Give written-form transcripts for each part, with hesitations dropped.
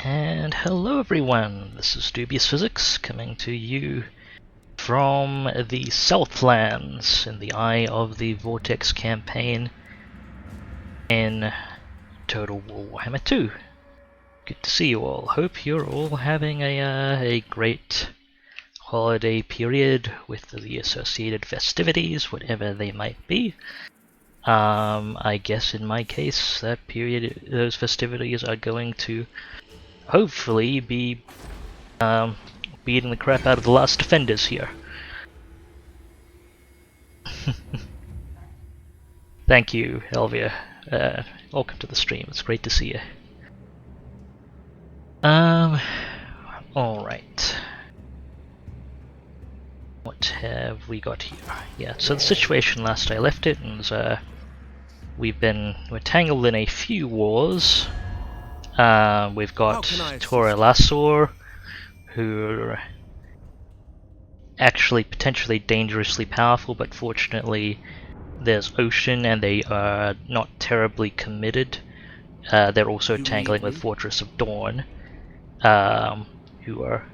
And hello everyone, this is DubiousPhysics coming to you from the Southlands in the eye of the Vortex campaign in Total War Warhammer 2. Good to see you all. Hope you're all having a great holiday period with the associated festivities, whatever they might be. I guess in my case, that period, those festivities are going to hopefully be beating the crap out of the last defenders here. Thank you, Elvia. Welcome to the stream. It's great to see you. Alright. What have we got here? Yeah, so the situation last I left it was we're tangled in a few wars. We've got Toralassor, who are actually potentially dangerously powerful, but fortunately there's Ocean and they are not terribly committed. They're also tangling with Fortress of Dawn, who are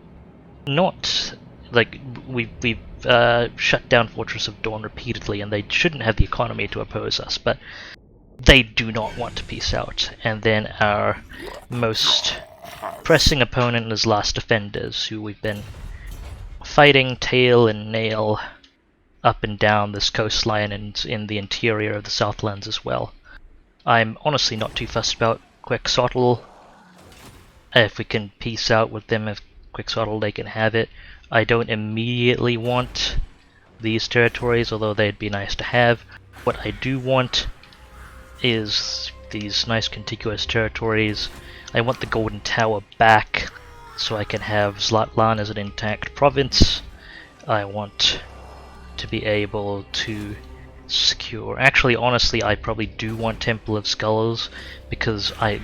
not, like, we've shut down Fortress of Dawn repeatedly and they shouldn't have the economy to oppose us, but they do not want to peace out. And then our most pressing opponent is Last Defenders, who we've been fighting tail and nail up and down this coastline and in the interior of the Southlands as well. I'm honestly not too fussed about Quetzalcoatl. If we can peace out with them, if Quetzalcoatl, they can have it. I don't immediately want these territories, although they'd be nice to have. What I do want is these nice contiguous territories. I want the Golden Tower back so I can have Zlatlan as an intact province. I want to be able to secure... Actually, honestly, I probably do want Temple of Skulls because I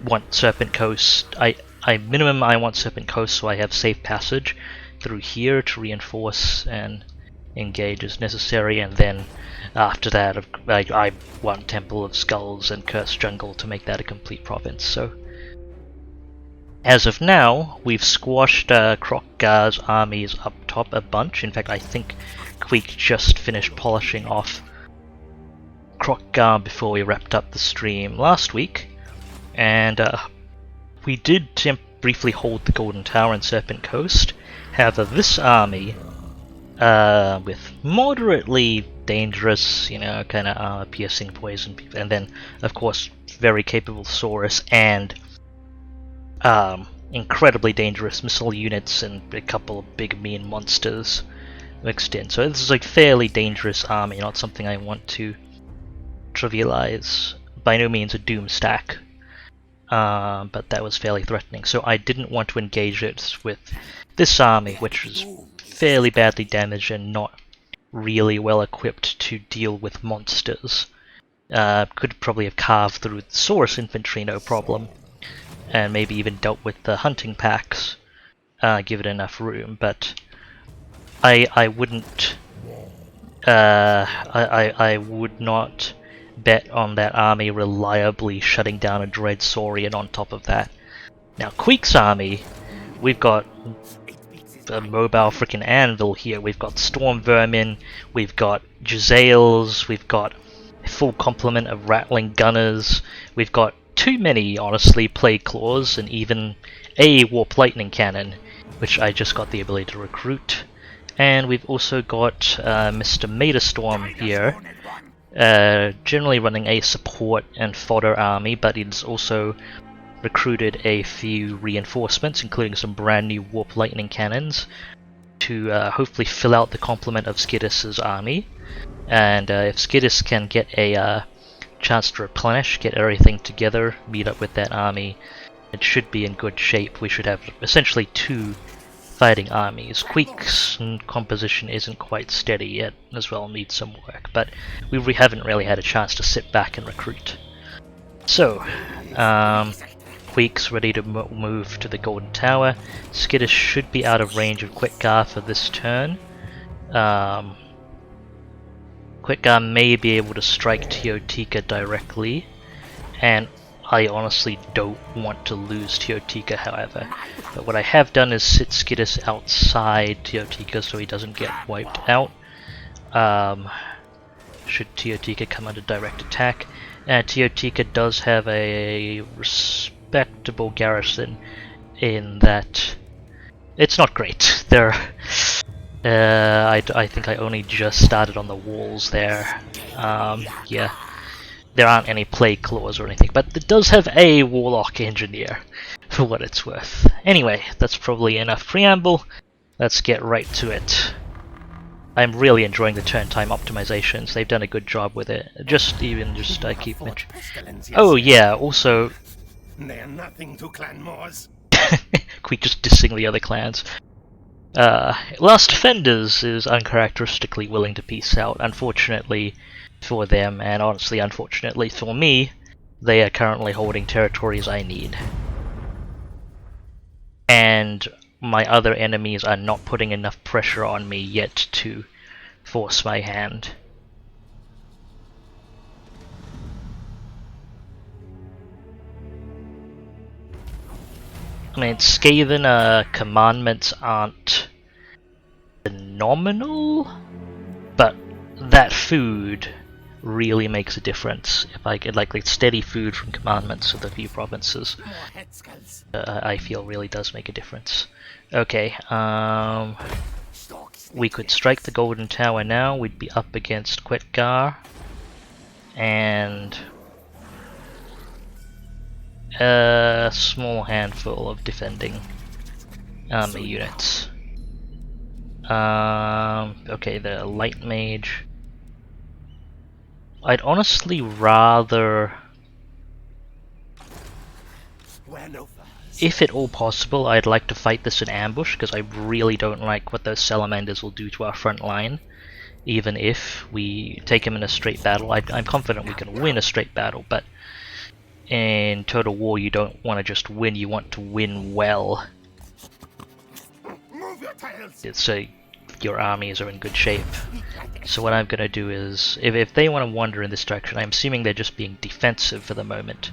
want Serpent Coast. I want Serpent Coast so I have safe passage through here to reinforce and engage as necessary, and then after that I want Temple of Skulls and Cursed Jungle to make that a complete province. So as of now, we've squashed Kroq-Gar's armies up top a bunch. In fact, I think Queek just finished polishing off Kroq-Gar before we wrapped up the stream last week, and we did briefly hold the Golden Tower and Serpent Coast. However, this army, with moderately dangerous, kind of armor-piercing poison, and then, of course, very capable Saurus and incredibly dangerous missile units and a couple of big mean monsters mixed in. So this is a fairly dangerous army, not something I want to trivialize. By no means a doom stack, but that was fairly threatening. So I didn't want to engage it with this army, which was fairly badly damaged and not really well equipped to deal with monsters. Could probably have carved through the Saurus infantry no problem, and maybe even dealt with the hunting packs, give it enough room, but I wouldn't, I would not bet on that army reliably shutting down a Dread Saurian on top of that. Now Queek's army, we've got a mobile frickin' anvil here. We've got Storm Vermin, we've got Jezzails, we've got a full complement of Rattling Gunners, we've got too many, honestly, Plague Claws, and even a Warp Lightning Cannon, which I just got the ability to recruit. And we've also got Mr. Maidastorm here, generally running a support and fodder army, but he's also recruited a few reinforcements, including some brand new Warp Lightning Cannons, to hopefully fill out the complement of Skidis's army. And if Skidis can get a chance to replenish, get everything together, meet up with that army, it should be in good shape. We should have essentially two fighting armies. Queek's composition isn't quite steady yet, as well, needs some work, but we haven't really had a chance to sit back and recruit. So, Queek's ready to move to the Golden Tower. Skidis should be out of range of Queq-Gar for this turn. Queq-Gar may be able to strike Teotika directly, and I honestly don't want to lose Teotika, however. But what I have done is sit Skittis outside Teotika so he doesn't get wiped out. Should Teotika come under direct attack. Teotika does have a respectable garrison in that it's not great. I think I only just started on the walls there. Yeah. There aren't any plague claws or anything, but it does have a warlock engineer, for what it's worth. Anyway, that's probably enough preamble. Let's get right to it. I'm really enjoying the turn time optimizations. They've done a good job with it. I keep mentioning. Oh yeah, also. They're nothing to Clan Moors. Queek just dissing the other clans. Last Defenders is uncharacteristically willing to peace out. Unfortunately for them, and honestly unfortunately for me, they are currently holding territories I need. And my other enemies are not putting enough pressure on me yet to force my hand. I mean, Skaven commandments aren't phenomenal, but that food really makes a difference. If I get like steady food from commandments of the few provinces, I feel really does make a difference. Okay, we could strike the Golden Tower now. We'd be up against Queek and a small handful of defending army units. Okay, the Light Mage. I'd honestly rather, if at all possible, I'd like to fight this in ambush, because I really don't like what those salamanders will do to our front line. Even if we take them in a straight battle, I'm confident we can win a straight battle, but in Total War you don't want to just win, you want to win well. So your armies are in good shape. So what I'm going to do is, if they want to wander in this direction, I'm assuming they're just being defensive for the moment.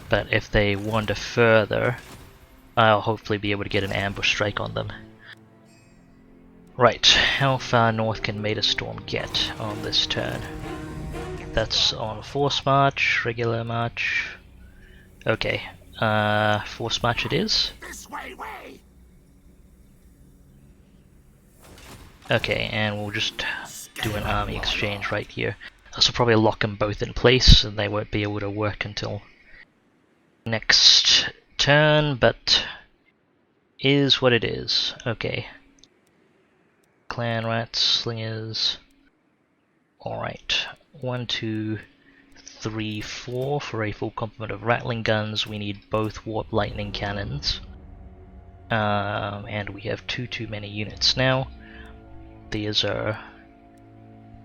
But if they wander further, I'll hopefully be able to get an ambush strike on them. Right, how far north can Maidastorm get on this turn? That's on force march, regular march. Okay, force march it is. Okay, and we'll just do an army exchange right here. This will probably lock them both in place, and they won't be able to work until next turn, but is what it is. Okay. Clan rats, slingers. Alright. 1, 2, 3, 4. For a full complement of rattling guns, we need both warp lightning cannons. And we have too many units now. These are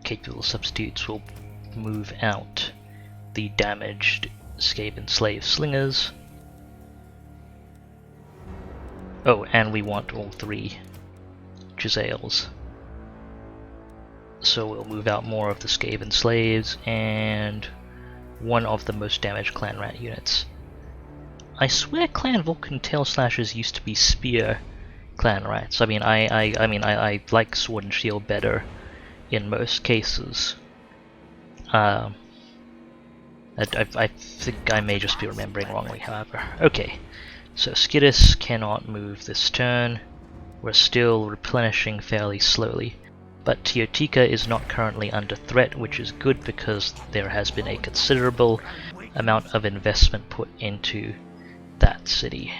capable substitutes. Will move out the damaged Skaven slave slingers. Oh, and we want all 3 Giselles. So we'll move out more of the Skaven slaves and one of the most damaged clan rat units. I swear Clan Vulcan Tail Slashers used to be spear clan rats. I mean, I like Sword and Shield better in most cases. I think I may just be remembering wrongly, however. Okay, so Skittis cannot move this turn. We're still replenishing fairly slowly. But Teotika is not currently under threat, which is good because there has been a considerable amount of investment put into that city.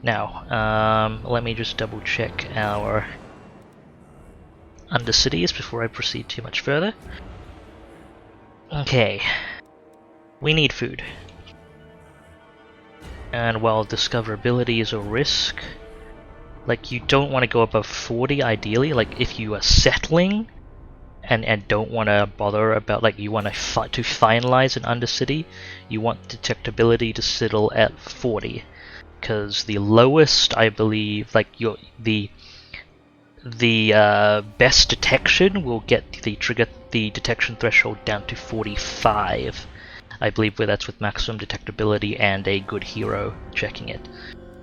Now, let me just double check our undercities before I proceed too much further. Okay, we need food. And while discoverability is a risk, like, you don't want to go above 40 ideally. Like, if you are settling and don't want to bother about, like, you want to finalize an undercity, you want detectability to settle at 40. Because the lowest, I believe, like, the best detection will get the detection threshold down to 45. I believe that's with maximum detectability and a good hero checking it.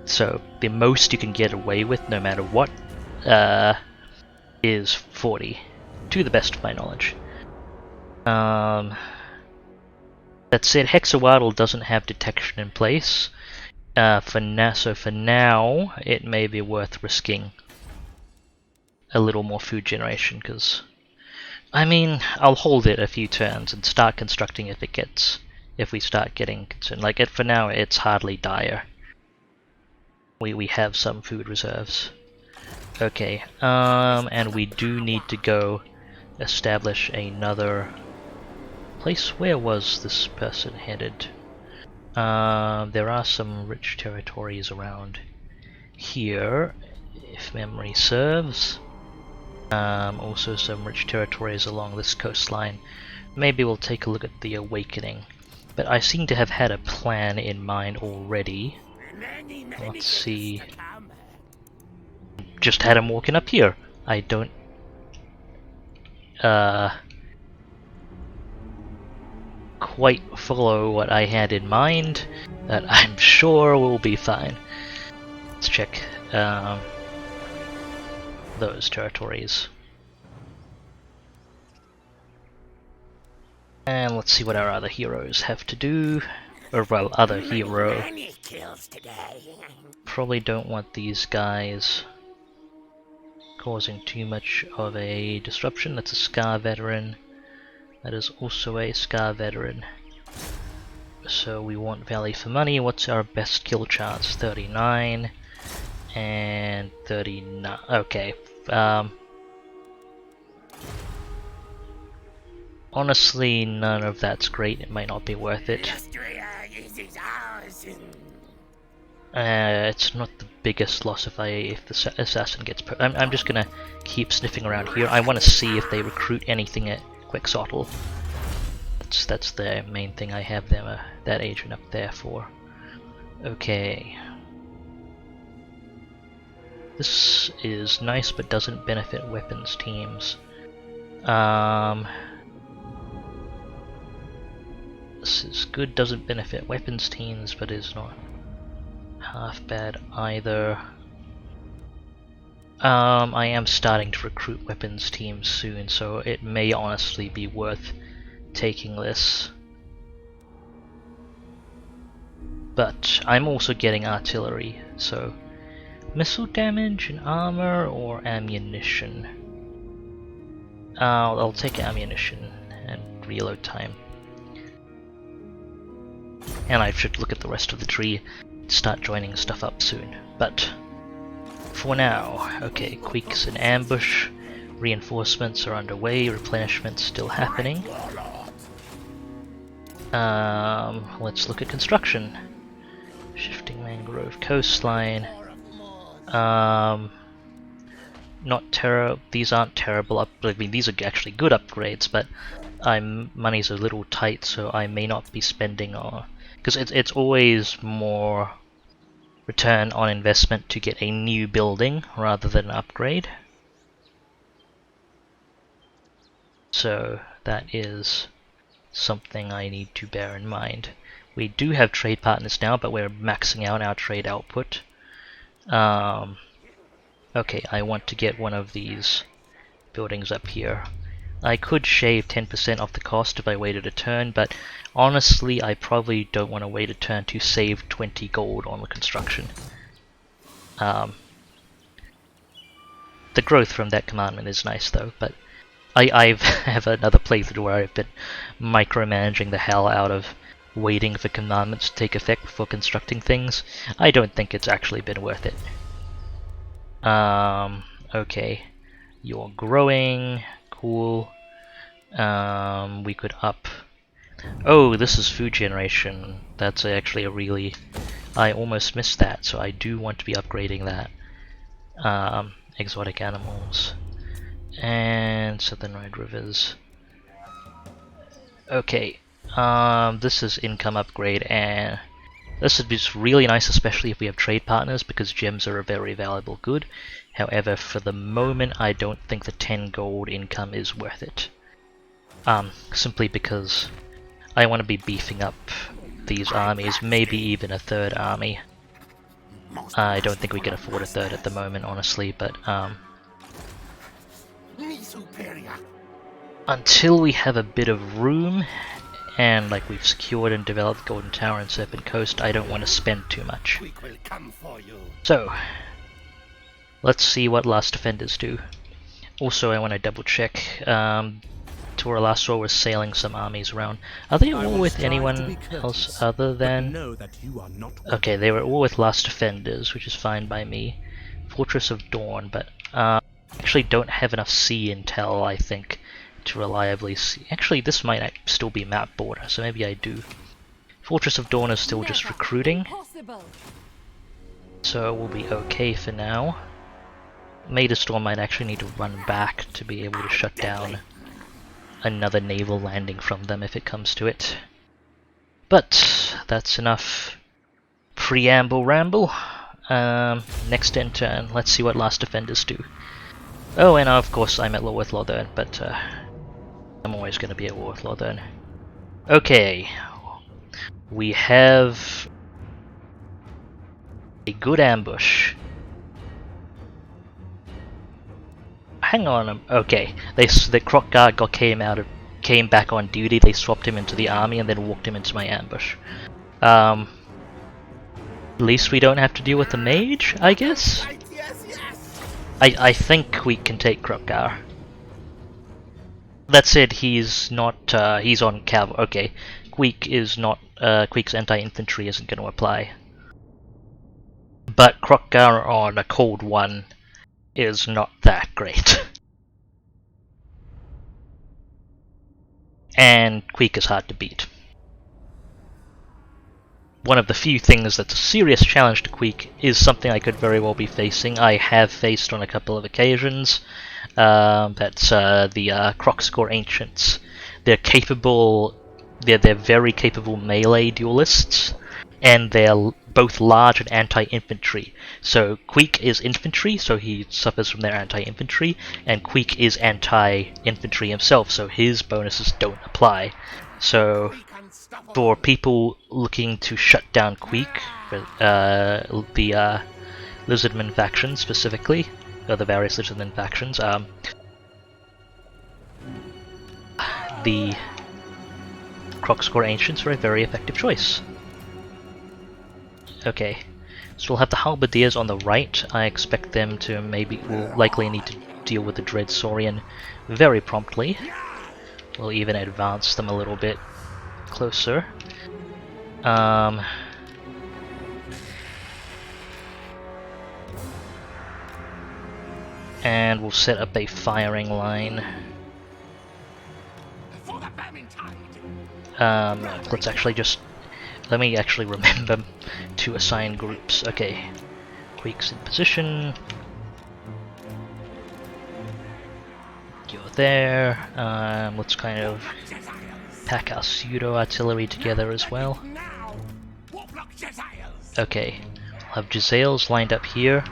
So the most you can get away with, no matter what, is 40, to the best of my knowledge. That said, Hexawaddle doesn't have detection in place. For now, it may be worth risking a little more food generation, because I mean, I'll hold it a few turns and start constructing if we start getting concerned. Like, for now, it's hardly dire. We have some food reserves. Okay, and we do need to go establish another place. Where was this person headed? There are some rich territories around here, if memory serves. Also some rich territories along this coastline. Maybe we'll take a look at the Awakening. But I seem to have had a plan in mind already. Let's see. Just had him walking up here. I don't... quite follow what I had in mind, but I'm sure we'll be fine. Let's check those territories. And let's see what our other heroes have to do. Or, well, other hero. Probably don't want these guys causing too much of a disruption. That's a Scar veteran. That is also a Scar veteran. So we want value for money. What's our best kill chance? 39 and 39. Okay. Honestly, none of that's great. It might not be worth it. It's not the biggest loss if the assassin gets. I'm just gonna keep sniffing around here. I want to see if they recruit anything at Quixotle. That's the main thing I have them that agent up there for. Okay. This is nice, but doesn't benefit weapons teams. This is good, doesn't benefit weapons teams, but is not half bad either. I am starting to recruit weapons teams soon, so it may honestly be worth taking this. But I'm also getting artillery, so missile damage and armor or ammunition. I'll take ammunition and reload time. And I should look at the rest of the tree, start joining stuff up soon. But for now, okay, Queek's in ambush, reinforcements are underway, replenishment's still happening. Let's look at construction. Shifting mangrove coastline. These aren't terrible I mean, these are actually good upgrades, but money's a little tight, so I may not be spending on, because it's always more return on investment to get a new building rather than an upgrade. So that is something I need to bear in mind. We do have trade partners now, but we're maxing out our trade output. Okay, I want to get one of these buildings up here. I could shave 10% off the cost if I waited a turn, but honestly I probably don't want to wait a turn to save 20 gold on the construction. The growth from that commandment is nice though, but I have another playthrough where I've been micromanaging the hell out of waiting for commandments to take effect before constructing things. I don't think it's actually been worth it. Okay, you're growing, cool. We could up. Oh, this is food generation. That's actually a really... I almost missed that, so I do want to be upgrading that. Exotic animals. And Southern Ride Rivers. Okay, this is income upgrade, and this would be really nice, especially if we have trade partners, because gems are a very valuable good. However, for the moment, I don't think the 10 gold income is worth it. Simply because I want to be beefing up these armies, maybe even a third army. I don't think we can afford a third at the moment, honestly, but until we have a bit of room, and like we've secured and developed Golden Tower and Serpent Coast, I don't want to spend too much. So, let's see what Last Defenders do. Also, I want to double check. Toralasso was sailing some armies around. Are they all with anyone else other than... Okay, they were all with Last Defenders, which is fine by me. Fortress of Dawn, but actually don't have enough sea intel, I think, to reliably see. Actually, this might still be map border, so maybe I do. Fortress of Dawn is still just recruiting, so we'll be okay for now. Maid of Storm might actually need to run back to be able to shut down another naval landing from them if it comes to it. But that's enough preamble ramble. Next in turn, let's see what Last Defenders do. Oh, and of course I'm at war with Lothern, but I'm always going to be at war with Lothern. Okay, we have a good ambush. Hang on, okay. The Croc Guard came back on duty. They swapped him into the army and then walked him into my ambush. At least we don't have to deal with the mage, I guess. I think we can take Krokar. That said, he's not. He's on cavalry. Okay, Queek is not. Queek's anti-infantry isn't going to apply. But Krokar on a cold one is not that great. And Queek is hard to beat. One of the few things that's a serious challenge to Queek is something I could very well be facing. I have faced on a couple of occasions. That's the Crocscore Ancients. They're capable. They're very capable melee duelists, and they're both large and anti-infantry. So Queek is infantry, so he suffers from their anti-infantry, and Queek is anti-infantry himself, so his bonuses don't apply. So for people looking to shut down Queek, the Lizardman faction specifically, or the various Lizardman factions, the Crocscore Ancients are a very effective choice. Okay, so we'll have the Halberdiers on the right. I expect them to will likely need to deal with the Dread Saurian very promptly. We'll even advance them a little bit closer. And we'll set up a firing line. Let's actually just... Let me actually remember to assign groups. Okay, Queek's in position. You're there. Let's kind of pack our pseudo-artillery together as well. Okay, we'll have Jezzails lined up here.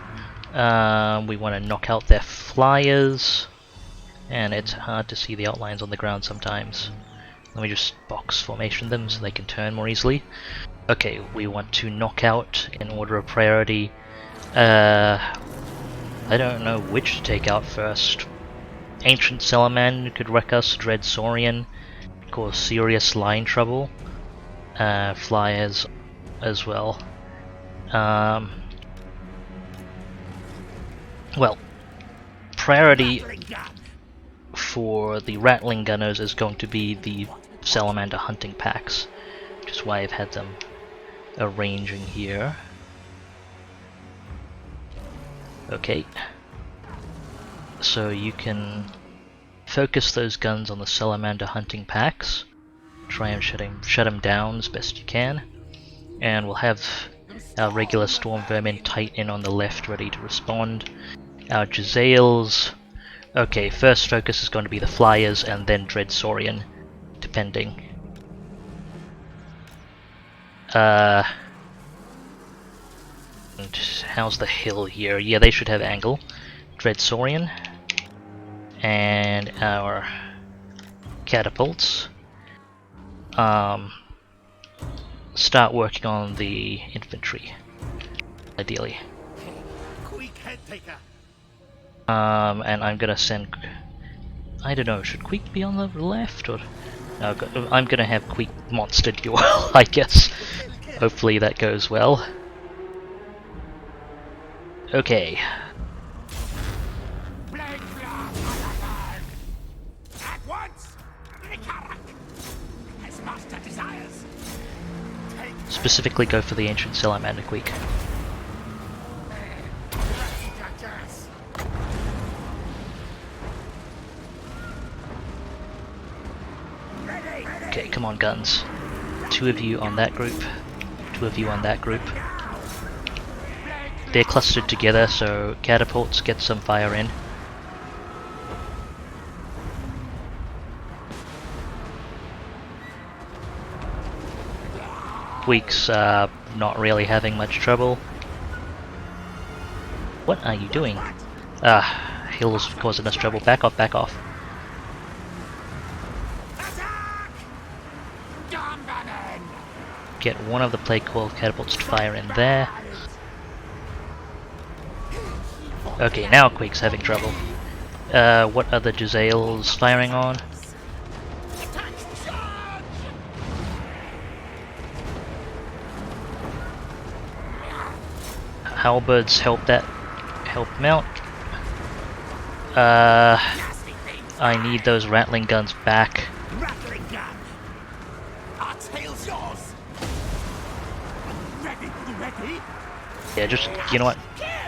We want to knock out their flyers, and it's hard to see the outlines on the ground sometimes. Let me just box formation them so they can turn more easily. Okay, we want to knock out in order of priority. I don't know which to take out first. Ancient Salaman could wreck us, Dread Saurian, cause serious line trouble. Flyers as well. Well, priority for the Rattling Gunners is going to be the Salamander hunting packs, which is why I've had them arranging here. Okay, so you can focus those guns on the Salamander hunting packs, try and shut them down as best you can, and we'll have our regular Storm Vermin tight in on the left ready to respond. Our Jezzails, okay, first focus is going to be the Flyers and then Dread Saurian, depending. And how's the hill here? Yeah, they should have angle. Dread Saurian. And our catapults. start working on the infantry, ideally. Queek head taker. And I'm gonna send. I don't know. Should Queek be on the left or? No, I'm gonna have Queek monster duel, I guess. Hopefully that goes well. Okay. At once. As master desires. Specifically go for the ancient salamander Queek. Okay, come on guns. 2 of you on that group. 2 of you on that group. They're clustered together, so catapults get some fire in. Queek's not really having much trouble. What are you doing? Hill's causing us trouble. Back off, back off. Get one of the plague coil catapults to fire in there. Okay, now Queek's having trouble. What are the Jezzails firing on? Halberds help him out. I need those rattling guns back. Rattling gun. Our tail's yours. Ready? You ready? Yeah, just, you know what?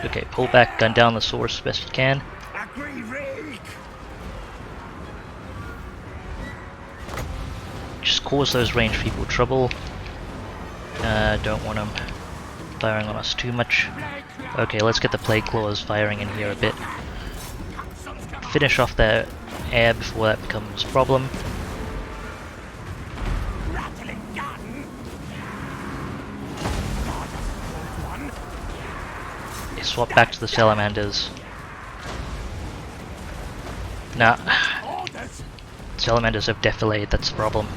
Okay, pull back, gun down the source as best you can. Agree, Rick. Just cause those ranged people trouble. Don't want them firing on us too much. Okay, let's get the plague claws firing in here a bit. Finish off their air before that becomes a problem. Rattling gun. Okay, swap back to the salamanders. Nah, Orders. salamanders have defilade, that's the problem.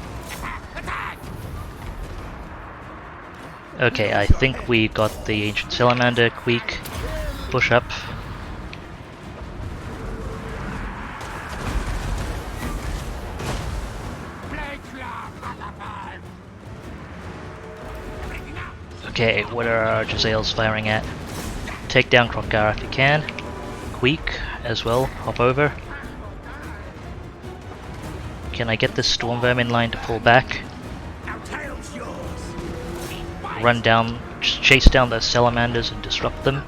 Okay, I think we got the ancient salamander. Queek, push up. Okay, what are our Jezzails firing at? Take down Krokgar if you can. Queek as well, hop over. Can I get this storm vermin line to pull back? Our tail's yours. Run down, just chase down those salamanders and disrupt them.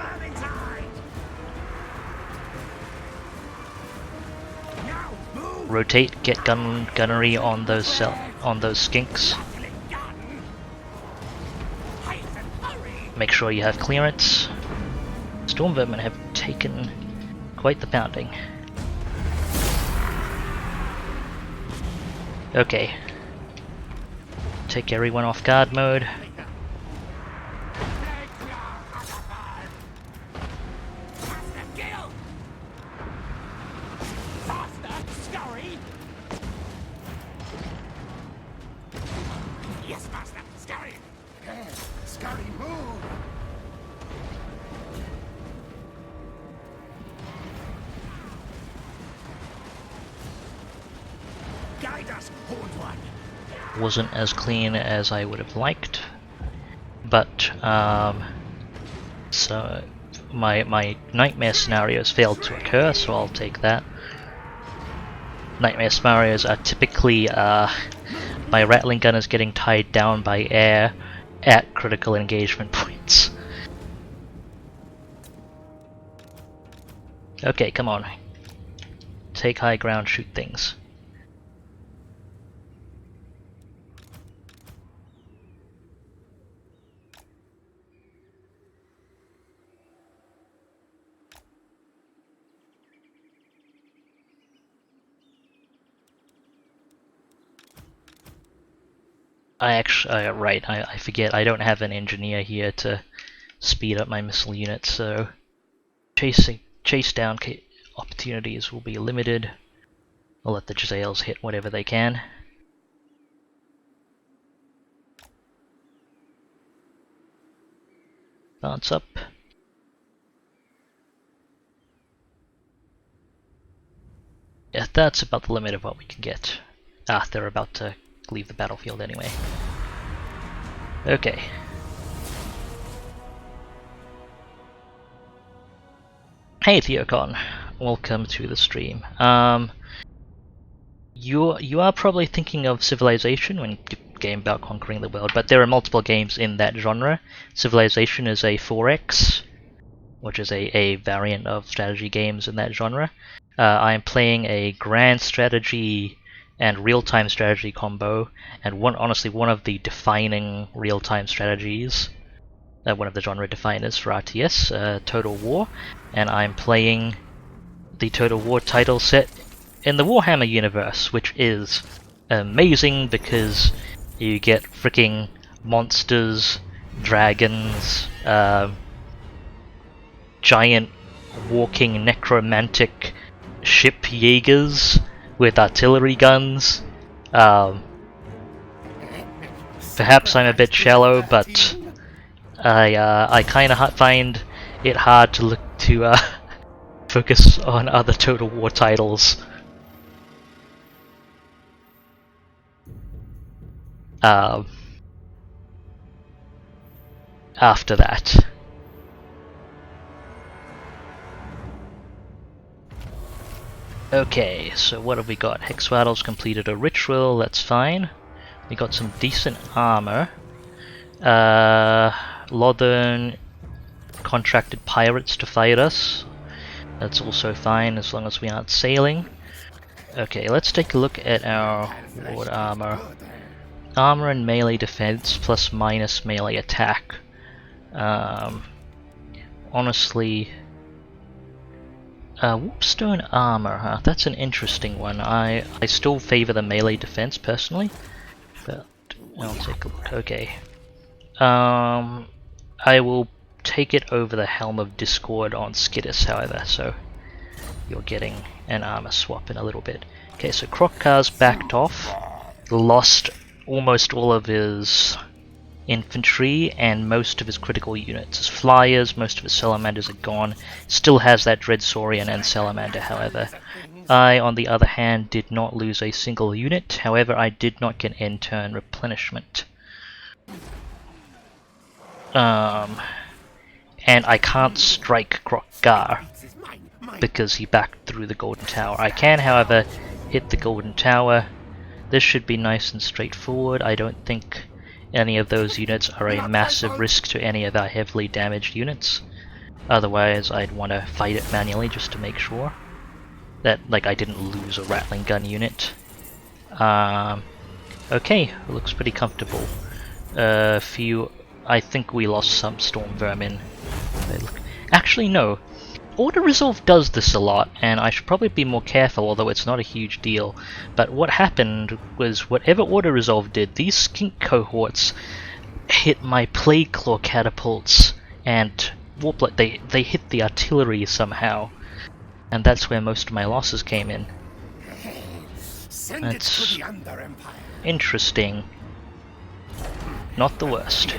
Now move. Rotate, get gunnery on those skinks. Make sure you have clearance. Storm vermin have taken quite the pounding. Okay. Take everyone off guard mode. Yes, master. Scurry. Scurry, move. Guide us, Horned One. Wasn't as clean as I would have liked, but so my nightmare scenarios failed to occur, so I'll take that. Nightmare scenarios are typically my rattling gun is getting tied down by air at critical engagement points. Okay, come on. Take high ground, shoot things. I actually, right, I forget, I don't have an engineer here to speed up my missile units, so chase down opportunities will be limited. I'll let the Jezzails hit whatever they can. Bounce up. Yeah, that's about the limit of what we can get. Ah, they're about to leave the battlefield anyway. Okay. Hey Theocon, welcome to the stream. You are probably thinking of Civilization when you game about conquering the world, but there are multiple games in that genre. Civilization is a 4X, which is a variant of strategy games in that genre. I am playing a grand strategy and real-time strategy combo, and honestly one of the defining real-time strategies, one of the genre definers for RTS, Total War, and I'm playing the Total War title set in the Warhammer universe, which is amazing because you get freaking monsters, dragons, giant walking necromantic ship Jaegers with artillery guns. Perhaps I'm a bit shallow, but I kind of find it hard to look to focus on other Total War titles. After that. Okay, so what have we got? Hexwaddle's completed a ritual, that's fine. We got some decent armor. Lothern contracted pirates to fight us. That's also fine as long as we aren't sailing. Okay, let's take a look at our Lord armor. Armor and melee defense plus minus melee attack. Honestly, Whoopstone armor, huh? That's an interesting one. I still favor the melee defense personally, but I'll take a look. Okay. I will take it over the Helm of Discord on Skittis, however, so you're getting an armor swap in a little bit. Okay, so Krokkar's backed off, lost almost all of his infantry and most of his critical units. His flyers, most of his salamanders are gone. Still has that Dreadsaurian and salamander, however. I, on the other hand, did not lose a single unit. However, I did not get in-turn replenishment. And I can't strike Krokkar because he backed through the Golden Tower. I can, however, hit the Golden Tower. This should be nice and straightforward. I don't think any of those units are a massive risk to any of our heavily damaged units. Otherwise, I'd want to fight it manually just to make sure that, like, I didn't lose a rattling gun unit. Okay, looks pretty comfortable. I think we lost some storm vermin. Actually, no. Auto-resolve does this a lot, and I should probably be more careful, although it's not a huge deal. But what happened was, whatever auto-resolve did, these skink cohorts hit my Plague Claw catapults, and they hit the artillery somehow. And that's where most of my losses came in. That's interesting. Not the worst.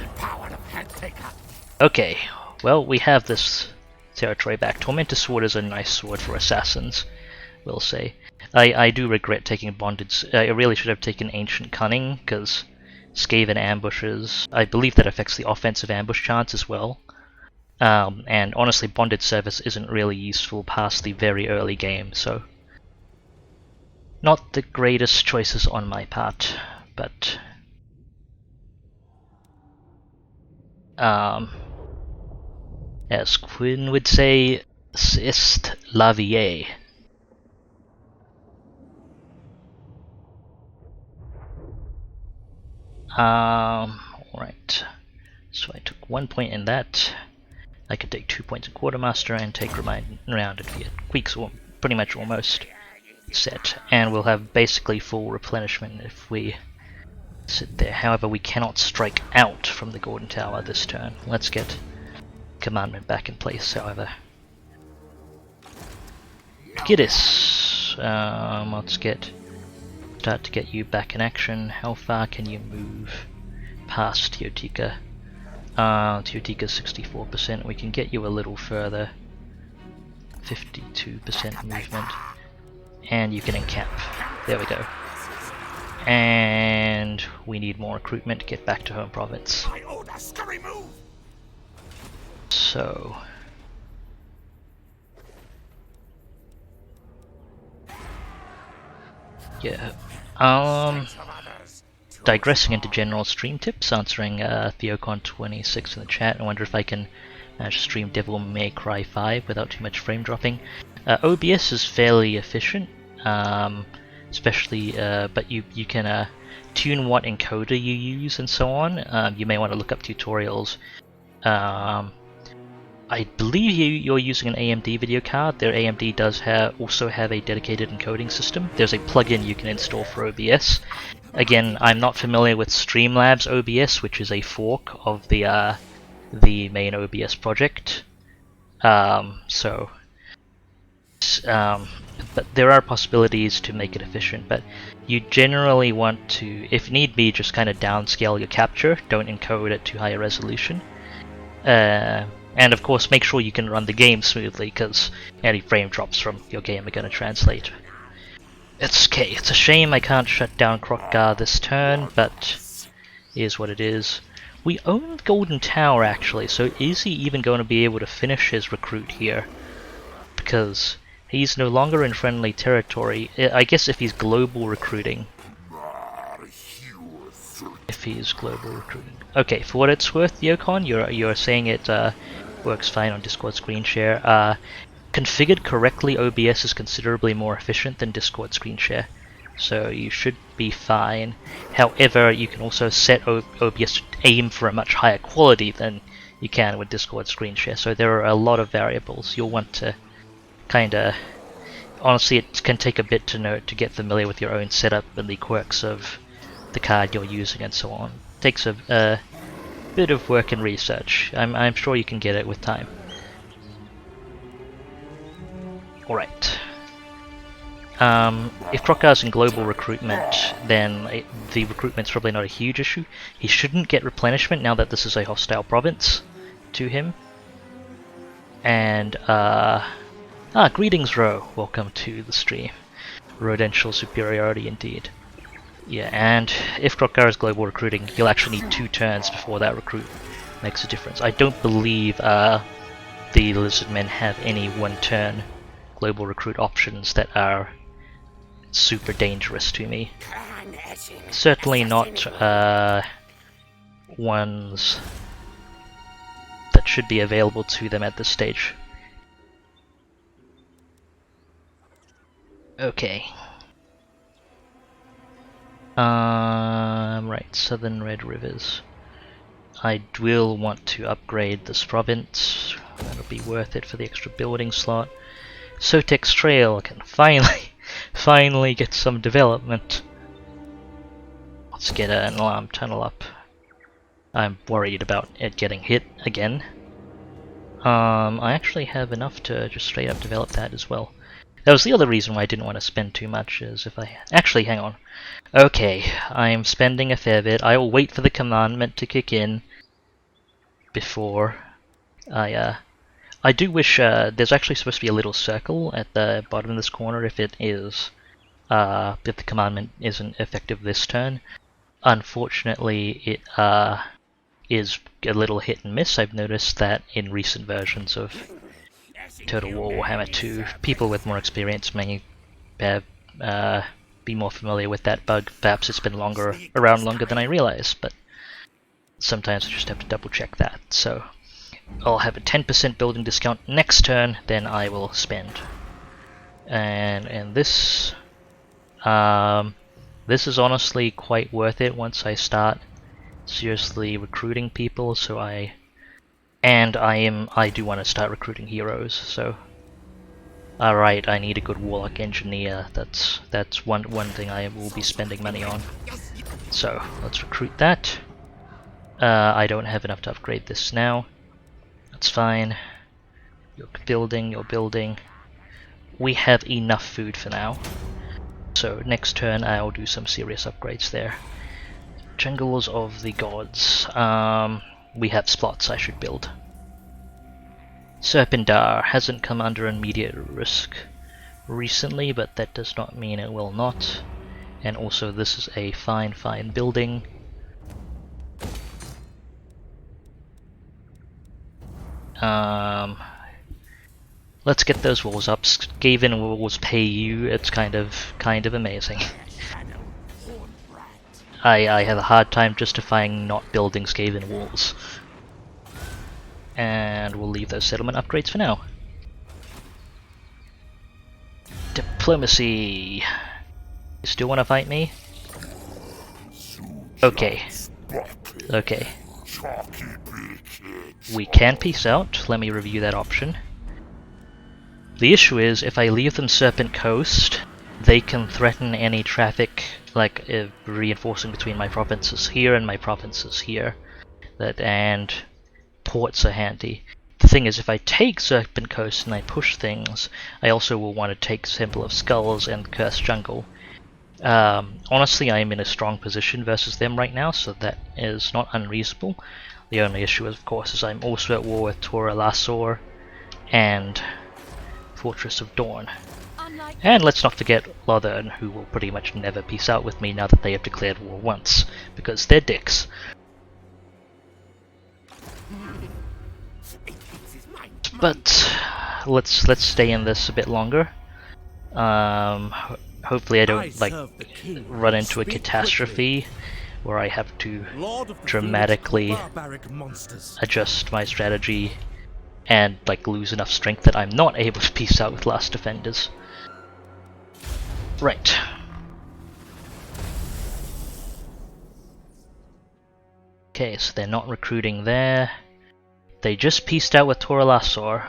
Okay, well, we have this territory back. Tormentor Sword is a nice sword for assassins, we'll say. I do regret taking Bonded... I really should have taken Ancient Cunning, because Skaven ambushes... I believe that affects the offensive ambush chance as well. And honestly, Bonded Service isn't really useful past the very early game, so... Not the greatest choices on my part, but... as Quinn would say, c'est la vie. Alright. So I took 1 point in that. I could take 2 points in Quartermaster and take Round at Queek's pretty much almost set. And we'll have basically full replenishment if we sit there. However, we cannot strike out from the Golden Tower this turn. Let's get Commandment back in place, however. Skittis! Let's start to get you back in action. How far can you move past Yotika? Teotihuacan's 64%. We can get you a little further. 52% movement. And you can encamp. There we go. And we need more recruitment to get back to home province. I order, scurry move! So... yeah. Digressing into general stream tips, answering Theocon26 in the chat. I wonder if I can stream Devil May Cry 5 without too much frame dropping. OBS is fairly efficient, especially, but you can tune what encoder you use and so on. You may want to look up tutorials. I believe you're using an AMD video card. Their AMD does also have a dedicated encoding system. There's a plugin you can install for OBS. Again, I'm not familiar with Streamlabs OBS, which is a fork of the main OBS project. But there are possibilities to make it efficient. But you generally want to, if need be, just kind of downscale your capture. Don't encode at too high a resolution. And of course, make sure you can run the game smoothly, because any frame drops from your game are going to translate. It's okay. It's a shame I can't shut down Kroq-Gar this turn, but is what it is. We own Golden Tower actually, so is he even going to be able to finish his recruit here? Because he's no longer in friendly territory. I guess if he's global recruiting. If he's global recruiting. Okay, for what it's worth, Yokon, you're saying it works fine on Discord screen share. Configured correctly, OBS is considerably more efficient than Discord screen share, so you should be fine. However, you can also set OBS to aim for a much higher quality than you can with Discord screen share, so there are a lot of variables. You'll want to kinda... honestly, it can take a bit to get familiar with your own setup and the quirks of the card you're using and so on. It takes a bit of work and research. I'm sure you can get it with time. Alright. If Kroq-Gar's in global recruitment, then the recruitment's probably not a huge issue. He shouldn't get replenishment now that this is a hostile province to him. And, greetings, Ro. Welcome to the stream. Rodential superiority indeed. Yeah, and if Kroq-Gar is global recruiting, you'll actually need 2 turns before that recruit makes a difference. I don't believe the Lizardmen have any 1-turn global recruit options that are super dangerous to me. Certainly not ones that should be available to them at this stage. Okay. Right, Southern Red Rivers. I will want to upgrade this province. That'll be worth it for the extra building slot. Sotex Trail can finally get some development. Let's get an alarm tunnel up. I'm worried about it getting hit again. I actually have enough to just straight up develop that as well. That was the other reason why I didn't want to spend too much, is if I... actually, hang on. Okay, I'm spending a fair bit. I will wait for the commandment to kick in before I do wish there's actually supposed to be a little circle at the bottom of this corner if it is, if the commandment isn't effective this turn. Unfortunately, it is a little hit and miss. I've noticed that in recent versions of Total War Warhammer 2, people with more experience may have, be more familiar with that bug. Perhaps it's been around longer than I realized, but sometimes I just have to double check that. So I'll have a 10% building discount next turn, then I will spend. And this is honestly quite worth it once I start seriously recruiting people. So I do want to start recruiting heroes. So alright, I need a good warlock engineer. That's one thing I will be spending money on. So let's recruit that. I don't have enough to upgrade this now. That's fine. You're building. We have enough food for now. So next turn I'll do some serious upgrades there. Jungles of the Gods. we have slots I should build. Serpendar hasn't come under immediate risk recently, but that does not mean it will not. And also this is a fine building. Let's get those walls up. Skaven walls pay you. It's kind of amazing. I have a hard time justifying not building Skaven walls. And we'll leave those settlement upgrades for now. Diplomacy. You still want to fight me? Okay. Okay. We can peace out. Let me review that option. The issue is, if I leave them Serpent Coast, they can threaten any traffic, like reinforcing between my provinces here and my provinces here. And ports are handy. The thing is, if I take Serpent Coast and I push things, I also will want to take Temple of Skulls and Cursed Jungle. Honestly, I am in a strong position versus them right now, so that is not unreasonable. The only issue, of course, is I'm also at war with Tora Lassor and Fortress of Dawn. And let's not forget Lothern, who will pretty much never peace out with me now that they have declared war once, because they're dicks. But let's stay in this a bit longer. Hopefully I don't run into a catastrophe where I have to dramatically adjust my strategy and lose enough strength that I'm not able to peace out with Last Defenders. Right. Okay, so they're not recruiting there. They just peaced out with Tora Lassor.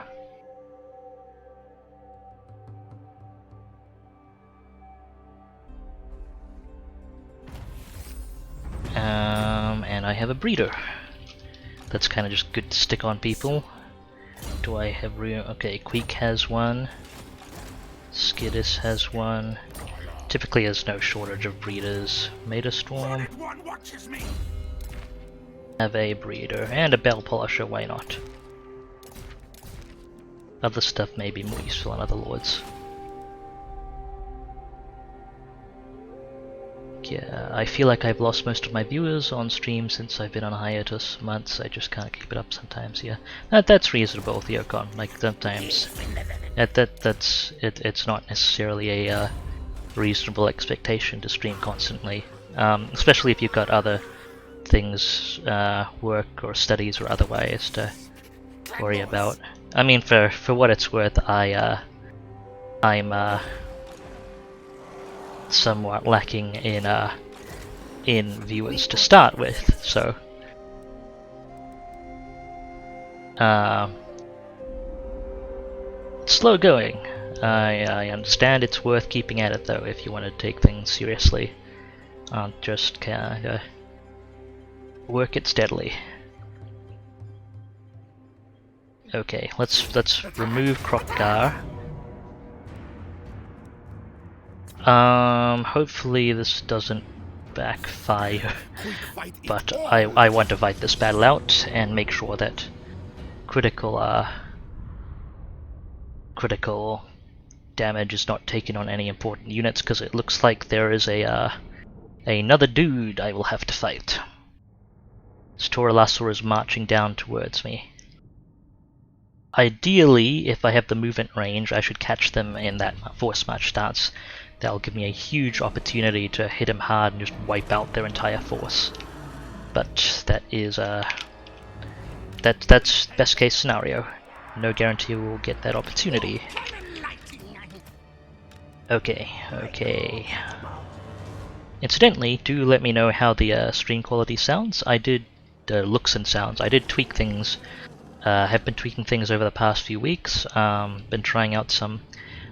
And I have a breeder. That's kind of just good to stick on people. Do I have room? Okay, Queek has one. Skidis has one. Typically there's no shortage of breeders. Maidastorm. Have a breeder. And a bell polisher, why not? Other stuff may be more useful on other lords. Yeah, I feel like I've lost most of my viewers on stream since I've been on hiatus months. I just can't keep it up sometimes. Yeah, that's reasonable, Theocon. Sometimes it's not necessarily a reasonable expectation to stream constantly, especially if you've got other things, work or studies or otherwise to worry about. I mean, for what it's worth, I'm somewhat lacking in viewers to start with, so slow going. I understand it's worth keeping at it though if you want to take things seriously. Just kinda work it steadily. Okay, let's remove Krokgar. Hopefully this doesn't backfire, but I want to fight this battle out and make sure that critical damage is not taken on any important units, because it looks like there is another dude I will have to fight. Tora Lassor is marching down towards me. Ideally, if I have the movement range, I should catch them in that force march stance. That'll give me a huge opportunity to hit him hard and just wipe out their entire force. But that is that's best case scenario. No guarantee we'll get that opportunity. Okay. Incidentally, do let me know how the stream quality sounds. I did looks and sounds. I did tweak things. Have been tweaking things over the past few weeks. Been trying out some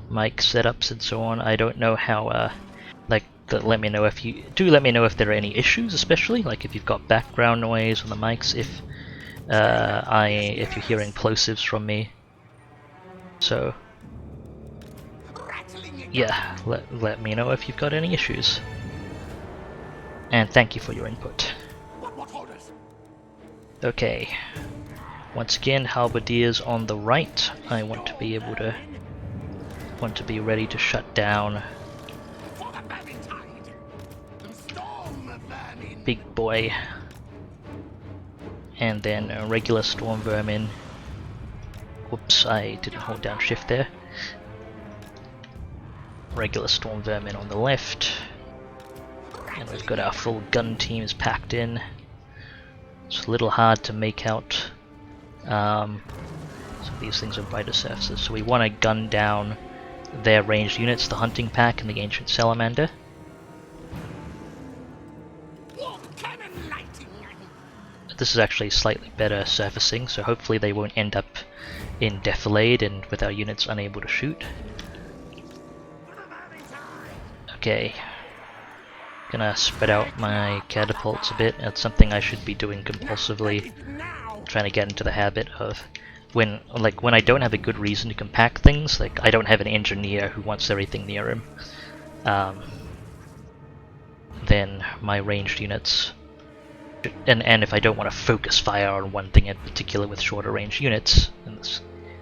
mic setups and so on. I don't know how. Let me know if you do. Let me know if there are any issues, especially if you've got background noise on the mics. If you're hearing plosives from me. So yeah, let me know if you've got any issues. And thank you for your input. Okay. Once again, halberdiers on the right. I want to be able to... want to be ready to shut down For the vermin tide. The storm vermin. big boy. And then a regular storm vermin. Whoops, I didn't hold down shift there. Regular storm vermin on the left. And we've got our full gun teams packed in. It's a little hard to make out. So these things are brighter surfaces. So we want to gun down their ranged units, the hunting pack and the ancient salamander. Cannon lighting. This is actually slightly better surfacing, so hopefully they won't end up in defilade and with our units unable to shoot. Okay. Gonna spread out my catapults a bit. That's something I should be doing compulsively. Trying to get into the habit of when I don't have a good reason to compact things, like I don't have an engineer who wants everything near him, then my ranged units, and if I don't want to focus fire on one thing in particular with shorter range units, and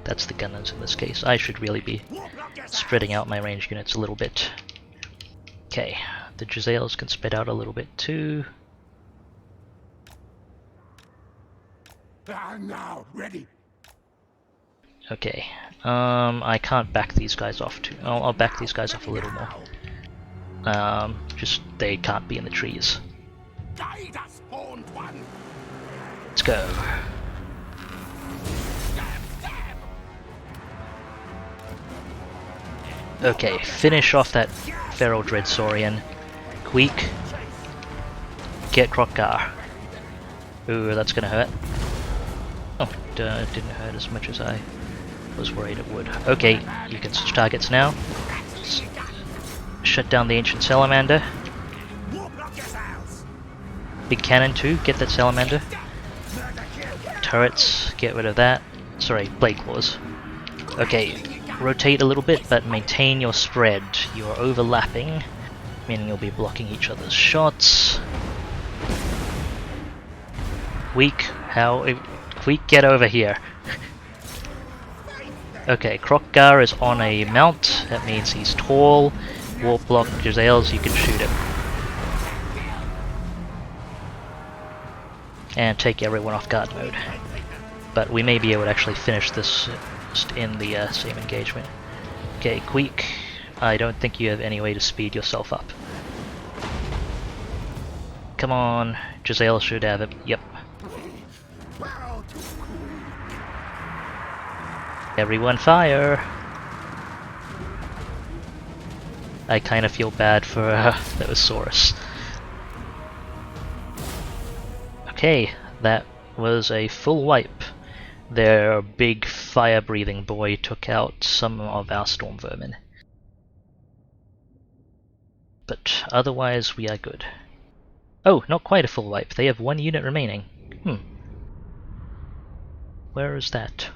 that's the gunners in this case, I should really be spreading out my ranged units a little bit. Okay, the Giselles can spread out a little bit too. Now, ready. Okay, I can't back these guys off too. I'll back these guys off a little more. Just they can't be in the trees. Guide us, horned one. Let's go. Okay, finish off that Feral Dread Saurian. Queek. Get Krokgar. Ooh, that's gonna hurt. Oh, it didn't hurt as much as I was worried it would. Okay, you can switch targets now. Shut down the ancient salamander. Big cannon too, get that salamander. Turrets, get rid of that. Sorry, blade claws. Okay, rotate a little bit, but maintain your spread. You are overlapping, meaning you'll be blocking each other's shots. Weak, Queek, get over here. Okay, Krokgar is on a mount, that means he's tall. Warp block Giselles, you can shoot him. And take everyone off guard mode. But we may be able to actually finish this just in the same engagement. Okay, Queek, I don't think you have any way to speed yourself up. Come on, Giselle should have it. Yep. Everyone fire! I kind of feel bad for Dinosaurus. Okay, that was a full wipe. Their big fire-breathing boy took out some of our storm vermin. But otherwise we are good. Oh, not quite a full wipe. They have one unit remaining. Where is that?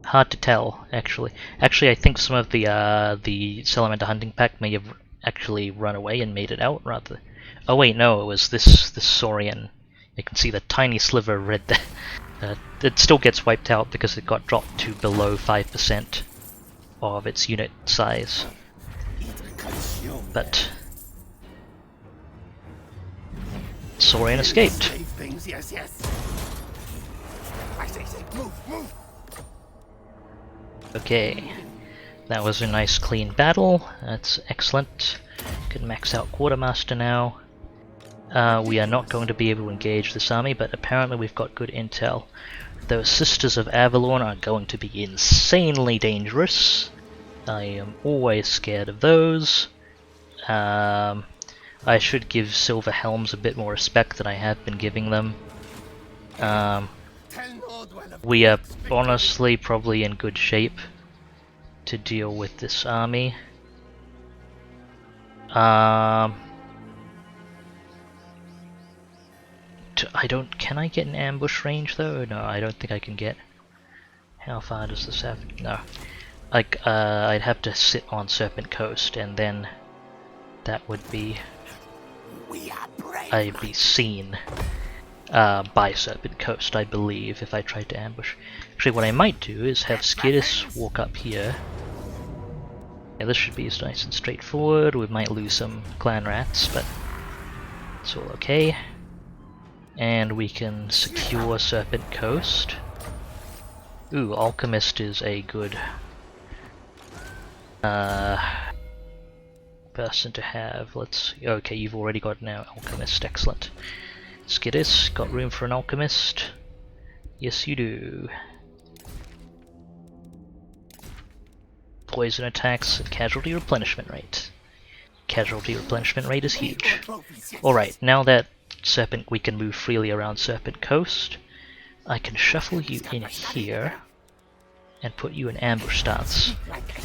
Hard to tell, actually. Actually, I think some of the Salamander hunting pack may have actually run away and made it out, rather. Oh wait, no, it was this Saurian. You can see the tiny sliver of red there. It still gets wiped out because it got dropped to below 5% of its unit size. But Saurian escaped. Yes. I say, move. Okay, that was a nice clean battle. That's excellent. Can max out Quartermaster now. We are not going to be able to engage this army, but apparently we've got good intel. Those Sisters of Avalon are going to be insanely dangerous. I am always scared of those. I should give Silver Helms a bit more respect than I have been giving them. We are honestly probably in good shape to deal with this army. Can I get an ambush range though? No, I don't think I can get. How far does this have? No. I'd have to sit on Serpent Coast and then that would be... I'd be seen. by Serpent Coast, I believe, if I tried to ambush. Actually, what I might do is have Skittis walk up here. Yeah, this should be nice and straightforward. We might lose some clan rats, but it's all okay. And we can secure Serpent Coast. Ooh, Alchemist is a good person to have. Okay, you've already got now Alchemist, excellent. Skittis, got room for an Alchemist? Yes you do. Poison attacks and casualty replenishment rate. Casualty replenishment rate is huge. Alright, now that we can move freely around Serpent Coast, I can shuffle you in here and put you in ambush stance.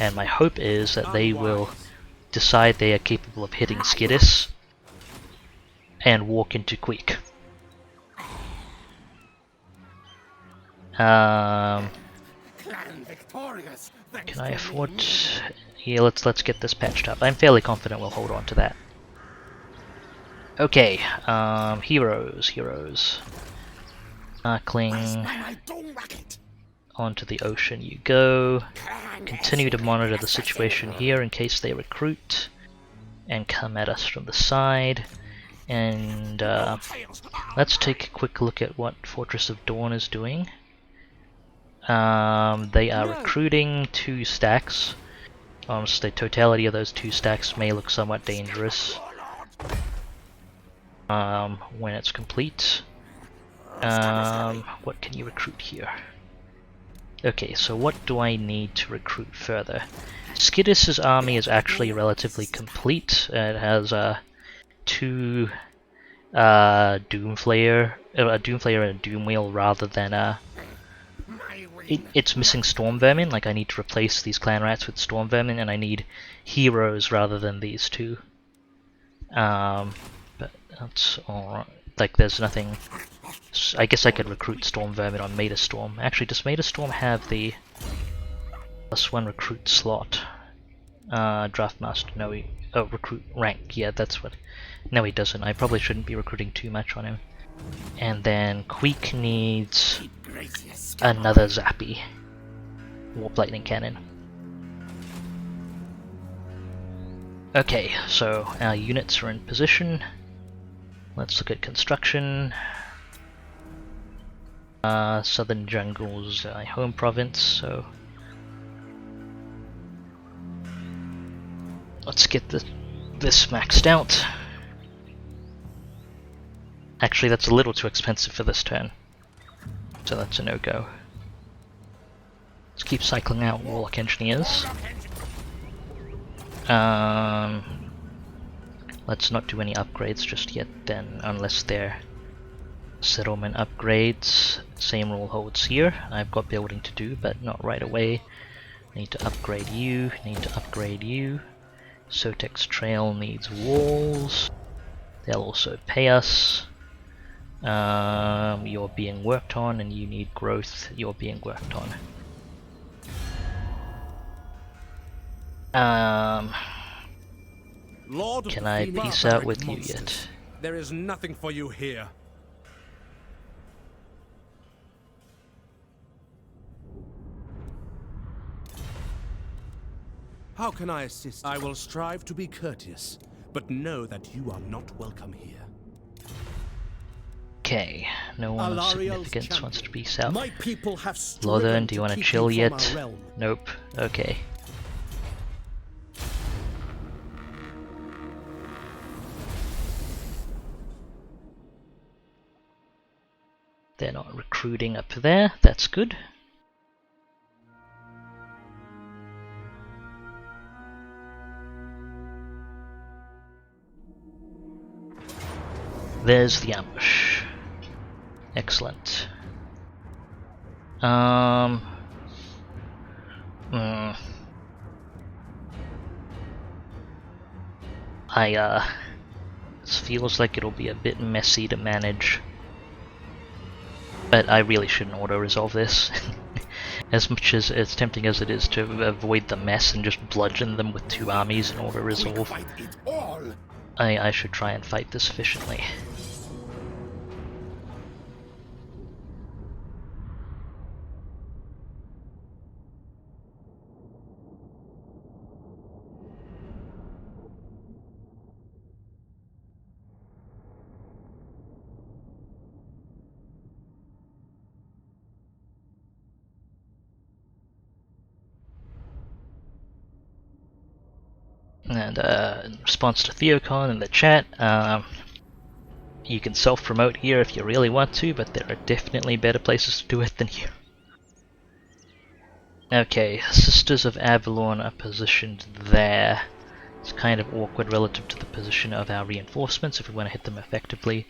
And my hope is that they will decide they are capable of hitting Skittis and walk into Queek. Can I afford? Yeah, let's get this patched up. I'm fairly confident we'll hold on to that. Okay, heroes. Sparkling. Onto the ocean you go. Continue to monitor the situation here in case they recruit and come at us from the side. And let's take a quick look at what Fortress of Dawn is doing. They are recruiting 2 stacks. So the totality of those 2 stacks may look somewhat dangerous when it's complete. What can you recruit here? Okay, so what do I need to recruit further? Skittis' army is actually relatively complete. It has 2 Doomflayer, a Doomflayer and a Doomwheel rather than it's missing Storm Vermin. Like, I need to replace these clan rats with Storm Vermin, and I need heroes rather than these 2. But that's alright. Like, there's nothing. I guess I could recruit Storm Vermin on Maidastorm. Actually, does Maidastorm have the +1 recruit slot? Draftmaster, no, recruit rank, yeah, that's what. No, he doesn't. I probably shouldn't be recruiting too much on him. And then Queek needs another Zappy. Warp Lightning Cannon. Okay, so our units are in position. Let's look at construction. Southern Jungle's my home province, so let's get this maxed out. Actually, that's a little too expensive for this turn, so that's a no-go. Let's keep cycling out Warlock Engineers. Let's not do any upgrades just yet then, unless they're settlement upgrades. Same rule holds here. I've got building to do, but not right away. Need to upgrade you, need to upgrade you. Sotex Trail needs walls. They'll also pay us. You're being worked on, and you need growth. You're being worked on. Can I peace out with you yet? There is nothing for you here. How can I assist? I will strive to be courteous, but know that you are not welcome here. Okay, no one of significance wants to peace out. My people have Lothern, do you want to chill yet? Nope. Okay. They're not recruiting up there, that's good. There's the ambush. Excellent. This feels like it'll be a bit messy to manage. But I really shouldn't auto-resolve this. As much as tempting as it is to avoid the mess and just bludgeon them with 2 armies in auto-resolve, I should try and fight this efficiently. And in response to Theocon in the chat, you can self-promote here if you really want to, but there are definitely better places to do it than here. Okay, Sisters of Avalon are positioned there. It's kind of awkward relative to the position of our reinforcements if we want to hit them effectively.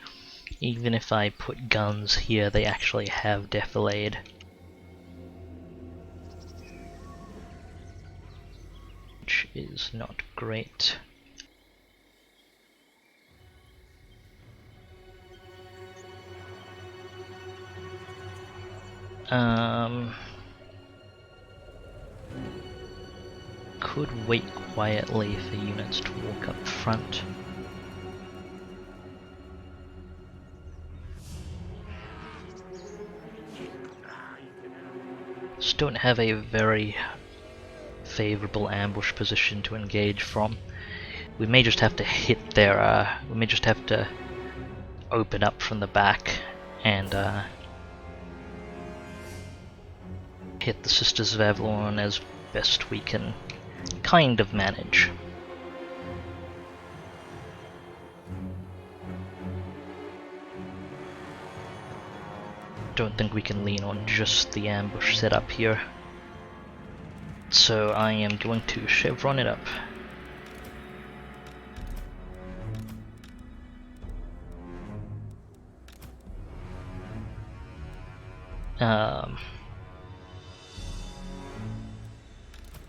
Even if I put guns here, they actually have defilade. Which is not great. Could wait quietly for units to walk up front. Just don't have a very favorable ambush position to engage from. We may just have to hit their, we may just have to open up from the back and hit the Sisters of Avalon as best we can kind of manage. Don't think we can lean on just the ambush setup here. So I am going to chevron it up.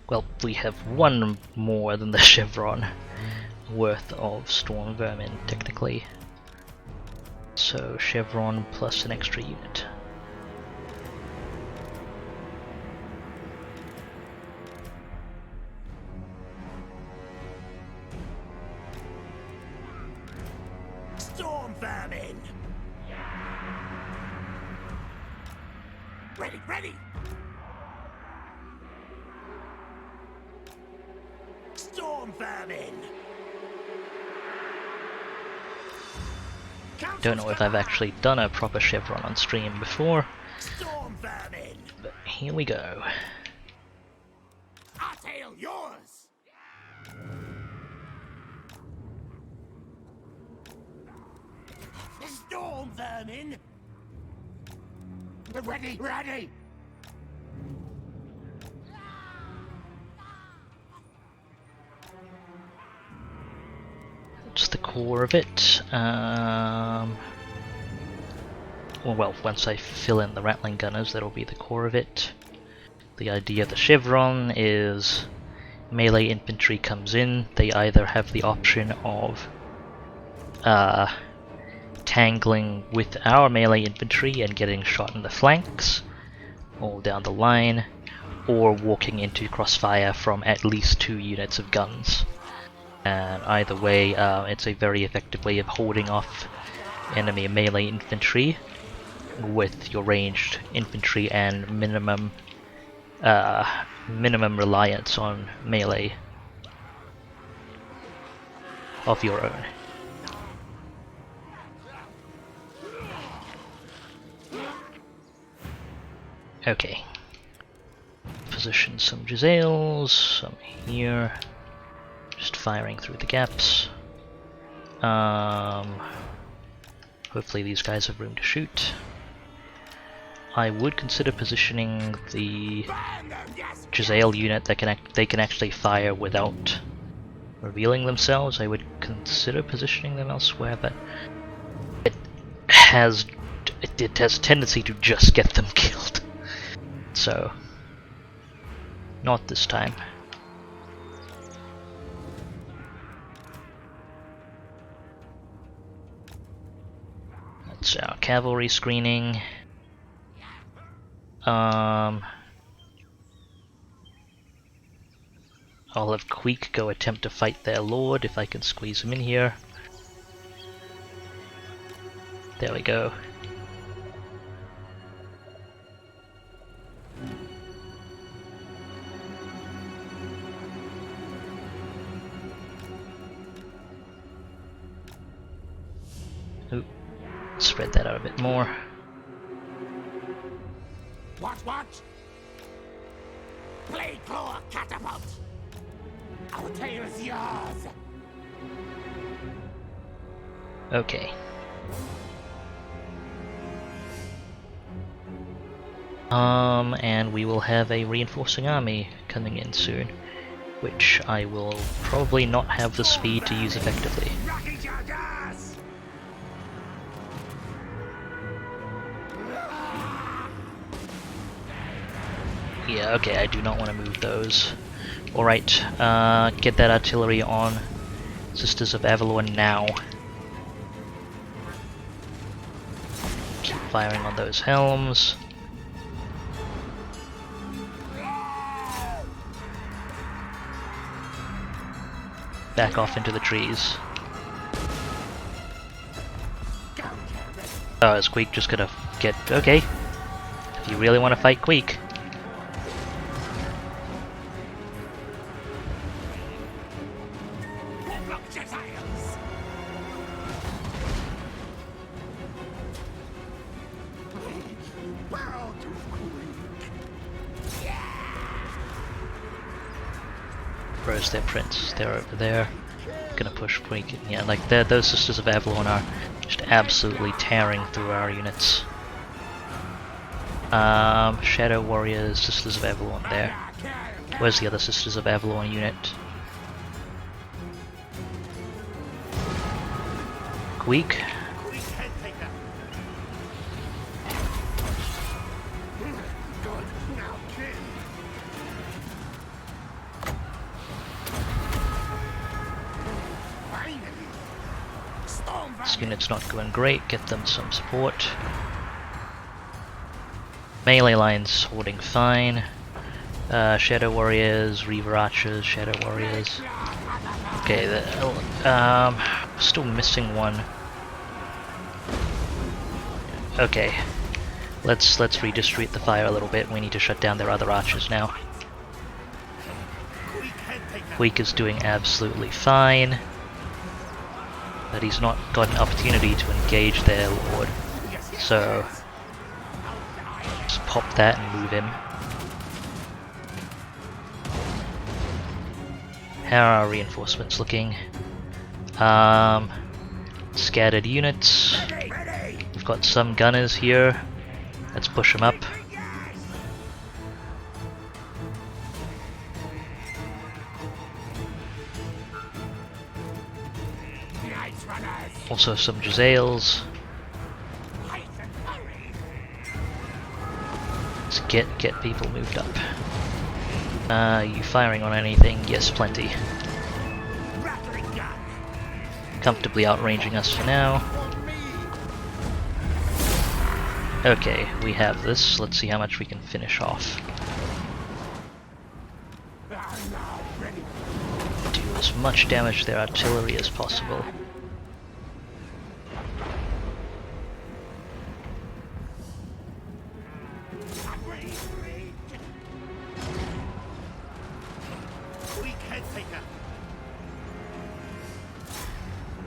Well, we have one more than the chevron worth of storm vermin, technically. So chevron plus an extra unit. Storm vermin! Ready, ready! Storm vermin! Don't know if I've actually done a proper chevron on stream before, Storm vermin! but here we go. Our tail yours! Storm vermin! Ready, ready! That's the core of it. Well, once I fill in the rattling gunners, that'll be the core of it. The idea of the chevron is melee infantry comes in, they either have the option of tangling with our melee infantry and getting shot in the flanks, all down the line, or walking into crossfire from at least 2 units of guns. And either way, it's a very effective way of holding off enemy melee infantry with your ranged infantry and minimum reliance on melee of your own. Okay. Position some Giselles, some here. Just firing through the gaps. Hopefully these guys have room to shoot. I would consider positioning the Giselle unit that they can actually fire without revealing themselves. I would consider positioning them elsewhere, but it has a tendency to just get them killed. So, not this time. That's our cavalry screening. I'll have Queek go attempt to fight their lord if I can squeeze him in here. There we go. Oop. Spread that out a bit more. What? Blade claw catapult! Our tale is yours. Okay. And we will have a reinforcing army coming in soon, which I will probably not have the speed to use effectively. Rocket your gas. Yeah, okay, I do not want to move those. Alright, get that artillery on Sisters of Avalon now. Keep firing on those helms. Back off into the trees. Oh, is Queek just gonna get... okay. If you really want to fight Queek. Projectiles. Bow to Queek. Where's their prince? They're over there. Gonna push Queek. Yeah, like those Sisters of Avalon are just absolutely tearing through our units. Shadow Warriors, Sisters of Avalon there. Where's the other Sisters of Avalon unit? Queek? Good. Now kill. Finally. Storm This unit's not going great, get them some support. Melee line's holding fine. Shadow Warriors, Reaver Archers, Shadow Warriors. Okay, still missing one. Okay, let's redistribute the fire a little bit. We need to shut down their other archers now. Queek is doing absolutely fine, but he's not got an opportunity to engage their lord. So just pop that and move him. How are our reinforcements looking? Scattered units. We've got some gunners here. Let's push them up. Nice runners. Also some Jezzails. Fight and hurry. Let's get people moved up. You firing on anything? Yes, plenty. Rattling gun. Comfortably outranging us for now. Okay, we have this. Let's see how much we can finish off. I'm now ready. Do as much damage to their artillery as possible. Weak head taker.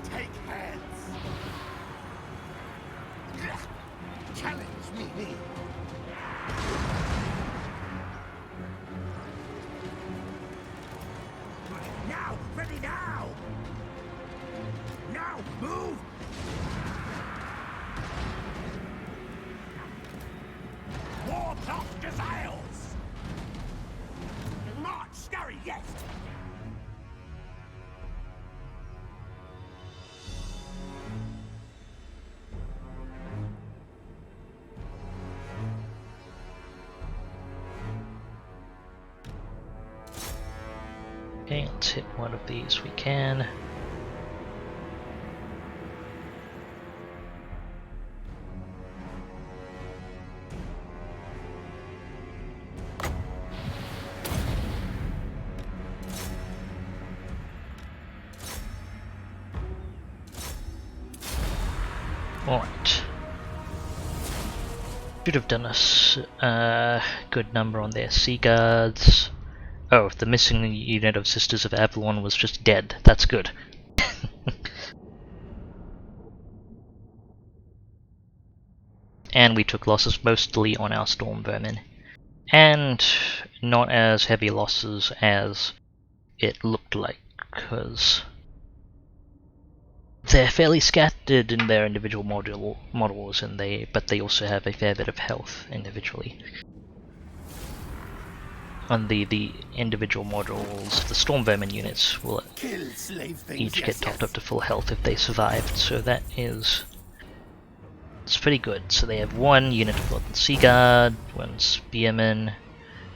Take heads. Challenge me. Now, ready now. Now, move. More top Jezzails. Not scurry yet. Okay, let's hit one of these we can. Alright. Should have done a good number on their Sea Guards. Oh, the missing unit of Sisters of Avalon was just dead. That's good. And we took losses mostly on our Storm Vermin. And not as heavy losses as it looked like, because they're fairly scattered in their individual models, but they also have a fair bit of health individually. On the individual models, the Storm Vermin units will each get topped up to full health if they survived, so it's pretty good. So they have one unit of Northern Sea Guard, one Spearman,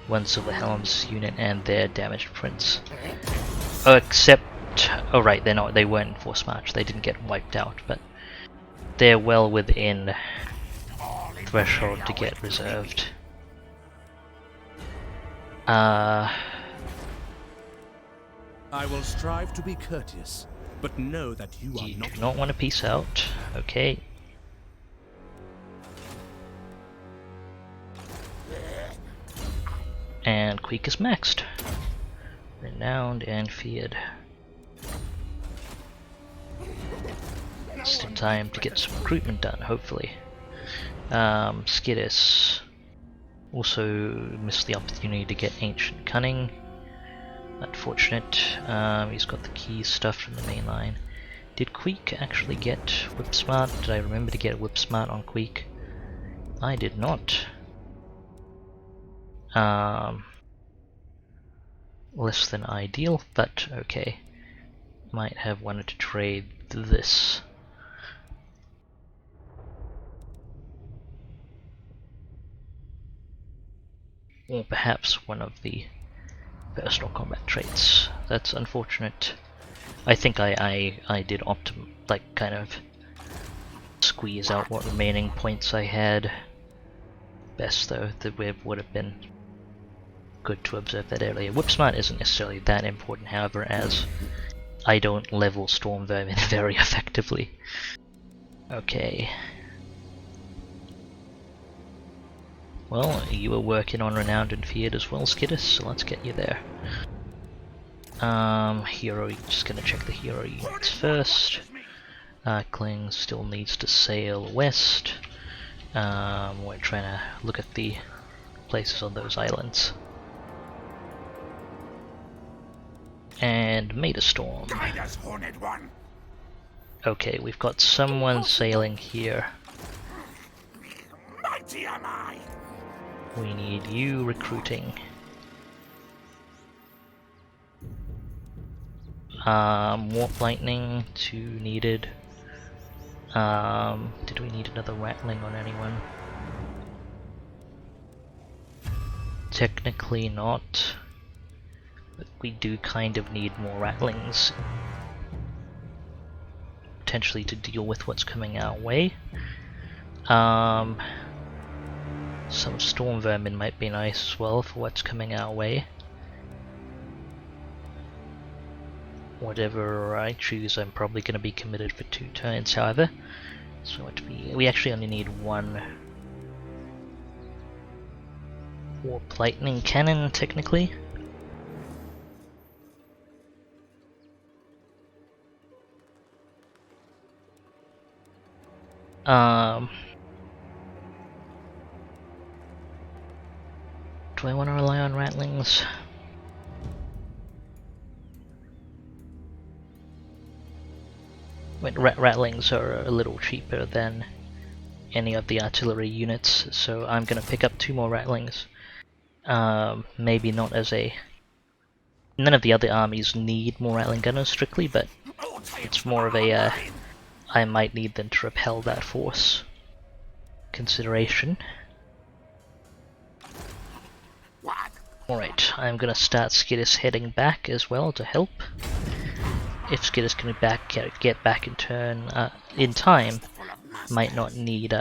one Silver Helms unit, and their Damaged Prince. Except, oh right, they weren't in Force March, they didn't get wiped out, but they're well within threshold to get reserved. I will strive to be courteous, but know that you are You not. do not want to peace out. Okay. And Queek is maxed. Renowned and feared. Still time to get some recruitment done, hopefully. Skidis also missed the opportunity to get Ancient Cunning. Unfortunate. He's got the key stuff from the main line. Did Queek actually get Whip Smart? Did I remember to get Whip Smart on Queek? I did not. Less than ideal, but okay. Might have wanted to trade this. Or perhaps one of the personal combat traits. That's unfortunate. I think I did kind of squeeze out what remaining points I had. Best though, the whip would have been good to observe that earlier. Whip Smart isn't necessarily that important, however, as I don't level Storm Vermin very effectively. Okay. Well, you were working on Renowned and Feared as well, Skidis, so let's get you there. Hero, just gonna check the hero units first. Kling still needs to sail west. We're trying to look at the places on those islands. And made a storm. Okay, we've got someone sailing here. Mighty am I. We need you recruiting. Warp Lightning, 2 needed. Did we need another Rattling on anyone? Technically not. But we do kind of need more Rattlings. Potentially to deal with what's coming our way. Some Storm Vermin might be nice as well for what's coming our way. Whatever I choose, I'm probably going to be committed for 2 turns, however. So we actually only need 1 Warp Lightning Cannon, technically. Do I want to rely on Rattlings? Rattlings are a little cheaper than any of the artillery units, so I'm going to pick up 2 more Rattlings. Maybe not as a... None of the other armies need more Rattling Gunners strictly, but it's more of a I might need them to repel that force consideration. Alright, I'm gonna start Skidis heading back as well to help. If Skidis can get back in time, might not need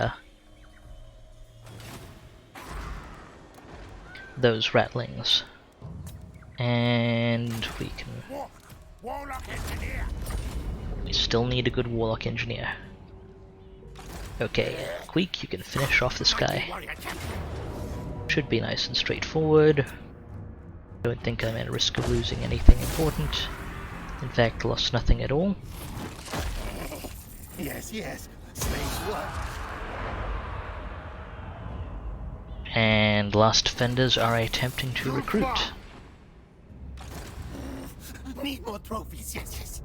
those Rattlings. And we still need a good Warlock Engineer. Okay, Queek, you can finish off this guy. Should be nice and straightforward. Don't think I'm at risk of losing anything important. In fact, lost nothing at all. Yes, slaves work. And last defenders are attempting to recruit. need more trophies, yes.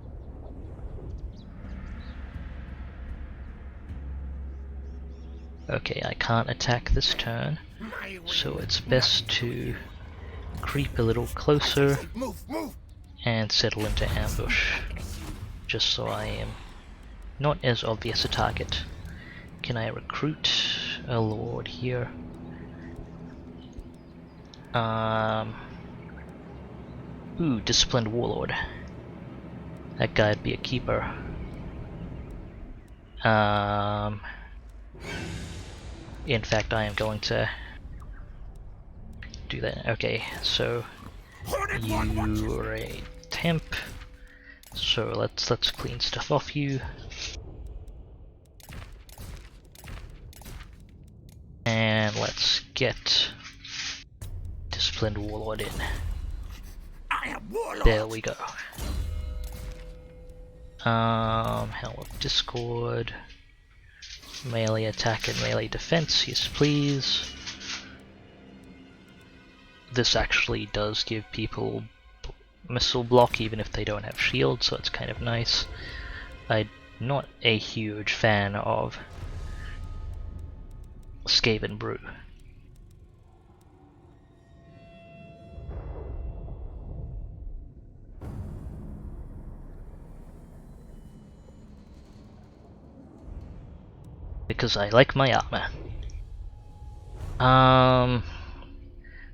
Okay, I can't attack this turn, so it's best to creep a little closer Move. and settle into ambush, just so I am not as obvious a target. Can I recruit a lord here? Ooh, disciplined warlord. That guy'd be a keeper. In fact, I am going to do that. Okay, so you're a temp. So let's clean stuff off you. And let's get disciplined warlord in. There we go. Helm of Discord. Melee attack and melee defense, yes please. This actually does give people missile block even if they don't have shield, so it's kind of nice. I'm not a huge fan of Skaven brew. Because I like my armor.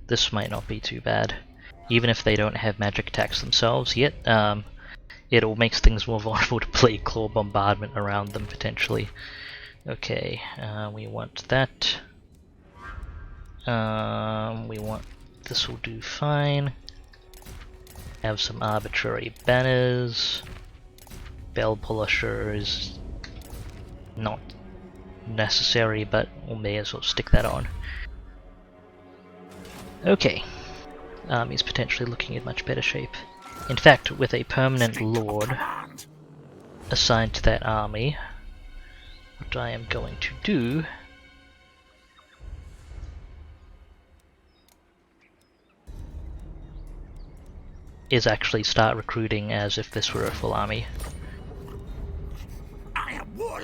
This might not be too bad. Even if they don't have magic attacks themselves yet, it makes things more vulnerable to Plague Claw bombardment around them potentially. Okay, we want that. We want this will do fine. Have some arbitrary banners. Bell Polisher is not necessary, but we may as well stick that on. Okay, army's potentially looking in much better shape. In fact, with a permanent lord assigned to that army, what I am going to do is actually start recruiting as if this were a full army.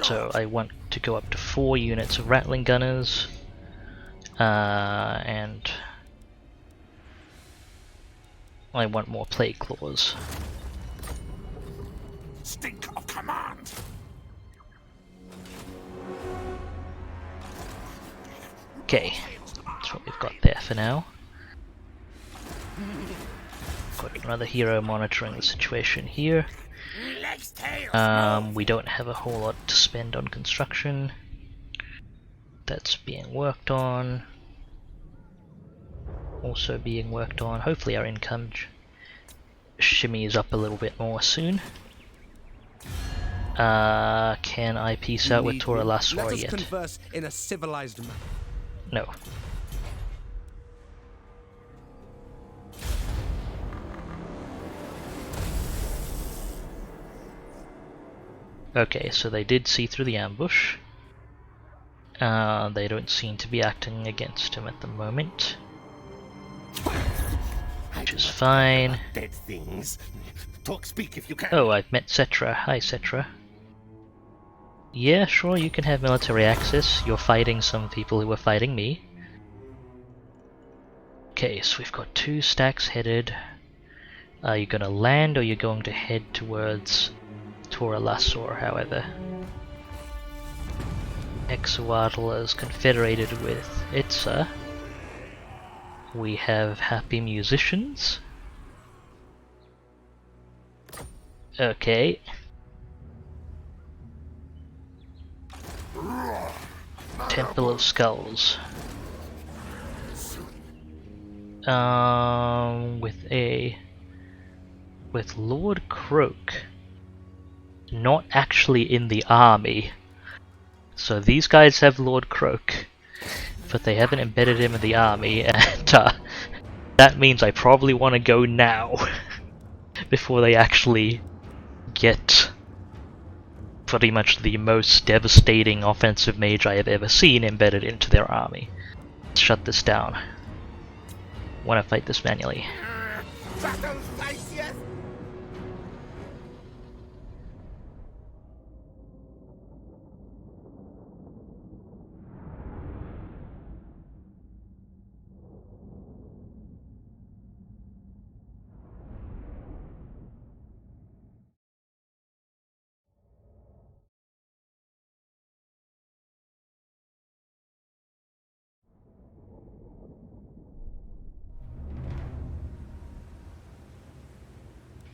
So I want to go up to 4 units of Rattling Gunners, and I want more Plague Claws. Stink of command. Okay, that's what we've got there for now. Got another hero monitoring the situation here. We don't have a whole lot to spend on construction. That's being worked on. Also being worked on. Hopefully our income shimmies up a little bit more soon. Can I peace out with Tora Lasor yet? Converse in a civilized manner. No. Okay, so they did see through the ambush. They don't seem to be acting against him at the moment, which is fine. Dead things. Speak if you can. Oh, I've met Cetra. Hi, Cetra. Yeah, sure, you can have military access. You're fighting some people who are fighting me. Okay, so we've got 2 stacks headed. Are you gonna land or are you going to head towards Tora Lasor, however? Exoatl is confederated with Itza. We have happy musicians. Okay. Temple of Skulls. With Lord Croak not actually in the army. So these guys have Lord Croak, but they haven't embedded him in the army, and that means I probably want to go now before they actually get pretty much the most devastating offensive mage I have ever seen embedded into their army. Let's shut this down. Want to fight this manually.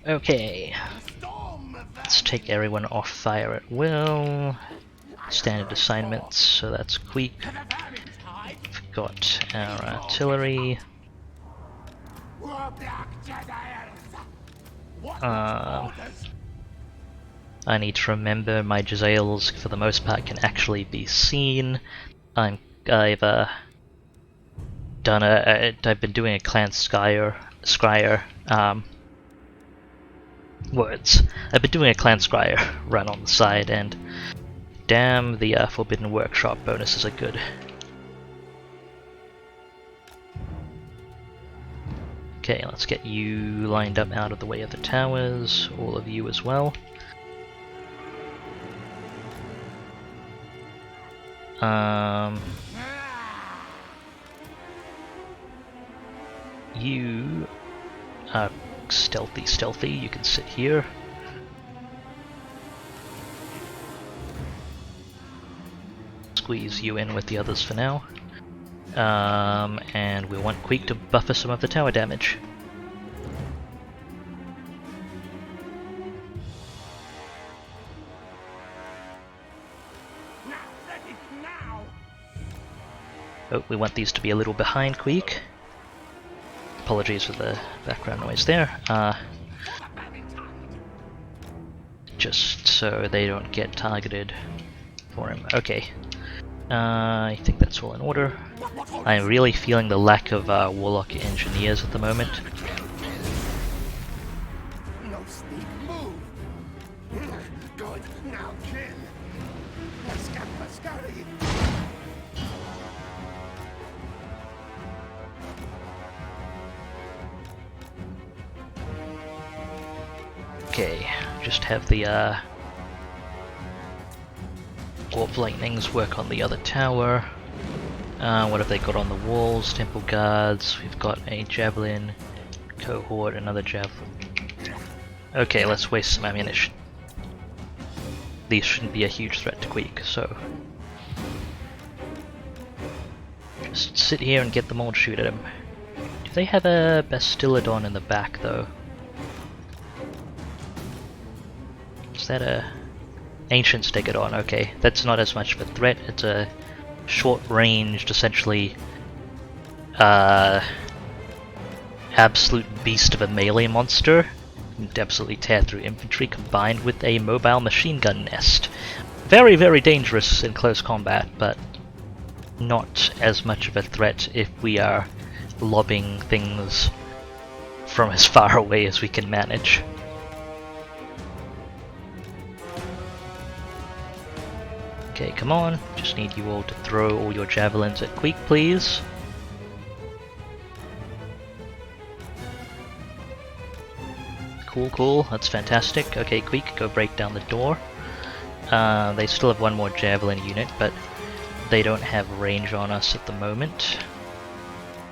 Okay, let's take everyone off fire at will. Standard assignments, so that's Queek. We've got our artillery. I need to remember my Jezzails, for the most part, can actually be seen. I've been doing a clan scryer words. I've been doing a clan scryer run on the side, and damn, the Forbidden Workshop bonuses are good. Okay, let's get you lined up out of the way of the towers, all of you as well. You are stealthy, you can sit here. Squeeze you in with the others for now. And we want Queek to buffer some of the tower damage. Oh, we want these to be a little behind Queek. Apologies for the background noise there. Just so they don't get targeted for him. Okay. I think that's all in order. I'm really feeling the lack of Warlock engineers at the moment. No sneak move. Good. Now kill. Scurry. Okay, just have the Warp Lightnings work on the other tower. What have they got on the walls? Temple Guards, we've got a Javelin cohort, another Javelin. Okay, let's waste some ammunition. These shouldn't be a huge threat to Queek, so just sit here and get them all to shoot at him. Do they have a Bastillodon in the back though? Is that a Ancient Stegodon? Okay, that's not as much of a threat. It's a short-ranged, essentially, absolute beast of a melee monster. You can absolutely tear through infantry, combined with a mobile machine gun nest. Very, very dangerous in close combat, but not as much of a threat if we are lobbing things from as far away as we can manage. Okay, come on. Just need you all to throw all your javelins at Queek, please. Cool, that's fantastic. Okay, Queek, go break down the door. They still have one more javelin unit, but they don't have range on us at the moment.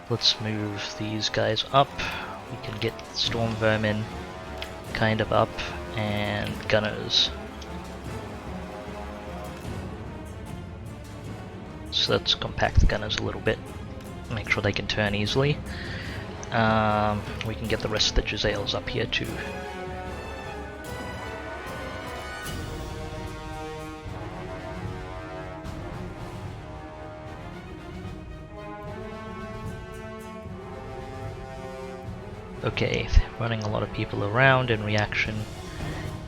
Let's move these guys up. We can get Storm Vermin kind of up, and gunners. So let's compact the gunners a little bit, make sure they can turn easily. We can get the rest of the Jezzails up here too. Okay, running a lot of people around in reaction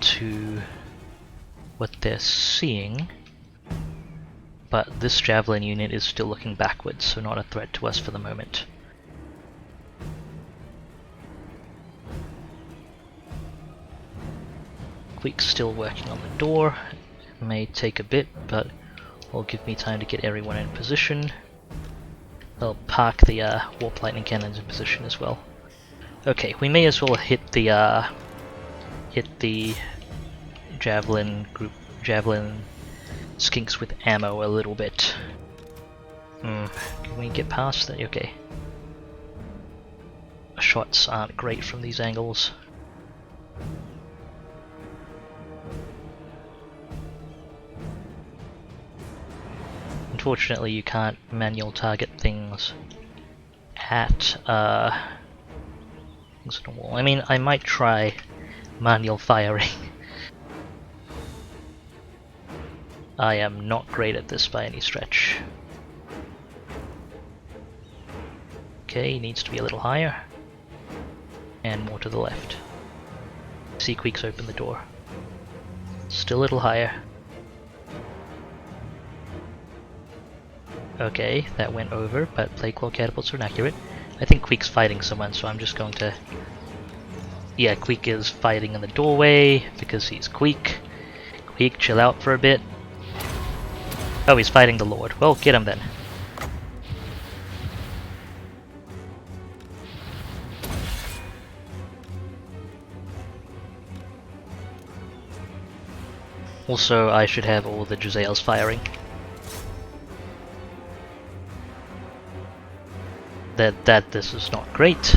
to what they're seeing. But this Javelin unit is still looking backwards, so not a threat to us for the moment. Queek's still working on the door. It may take a bit, but will give me time to get everyone in position. I'll park the Warp Lightning Cannons in position as well. Okay, we may as well hit the Javelin skinks with ammo a little bit. Can we get past that? Okay. Shots aren't great from these angles. Unfortunately, you can't manual target things at things on the wall. I mean, I might try manual firing. I am not great at this by any stretch. Okay, needs to be a little higher. And more to the left. See Queek's open the door. Still a little higher. Okay, that went over, but Plague Claw catapults are inaccurate. I think Queek's fighting someone, so I'm just going to... Yeah, Queek is fighting in the doorway, because he's Queek. Queek, chill out for a bit. Oh, he's fighting the Lord. Well, get him then. Also, I should have all the Jezzails firing. This is not great.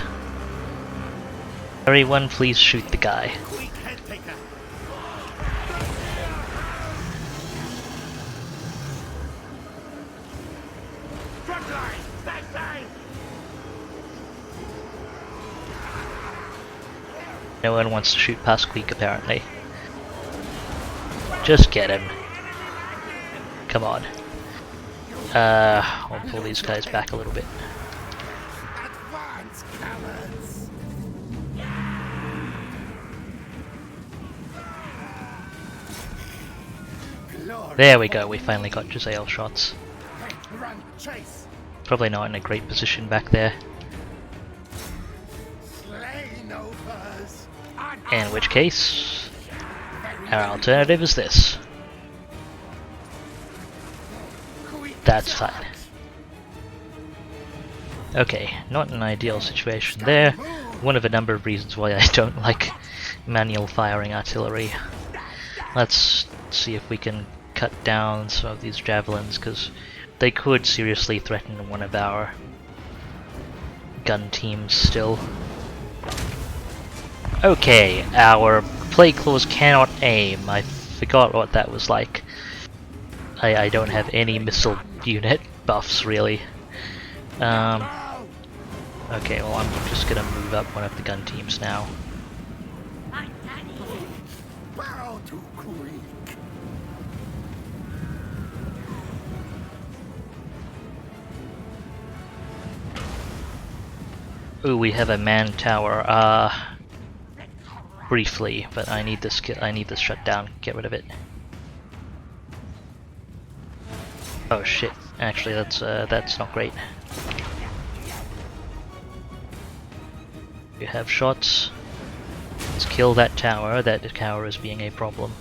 Everyone, please shoot the guy. No one wants to shoot past Queek, apparently. Just get him. Come on. I'll pull these guys back a little bit. Advance, cowards! There we go, we finally got Jezzail shots. Run, chase! Probably not in a great position back there. Slay no furs! In which case, our alternative is this. That's fine. Okay, not an ideal situation there. One of a number of reasons why I don't like manual firing artillery. Let's see if we can cut down some of these javelins, because they could seriously threaten one of our gun teams still. Okay, our Plague Claws cannot aim. I forgot what that was like. I don't have any missile unit buffs, really. Okay, well, I'm just gonna move up one of the gun teams now. Bow to Queek! Ooh, we have a man tower. Briefly, but I need this shut down. Get rid of it. Oh shit! Actually, that's not great. You have shots. Let's kill that tower. That tower is being a problem.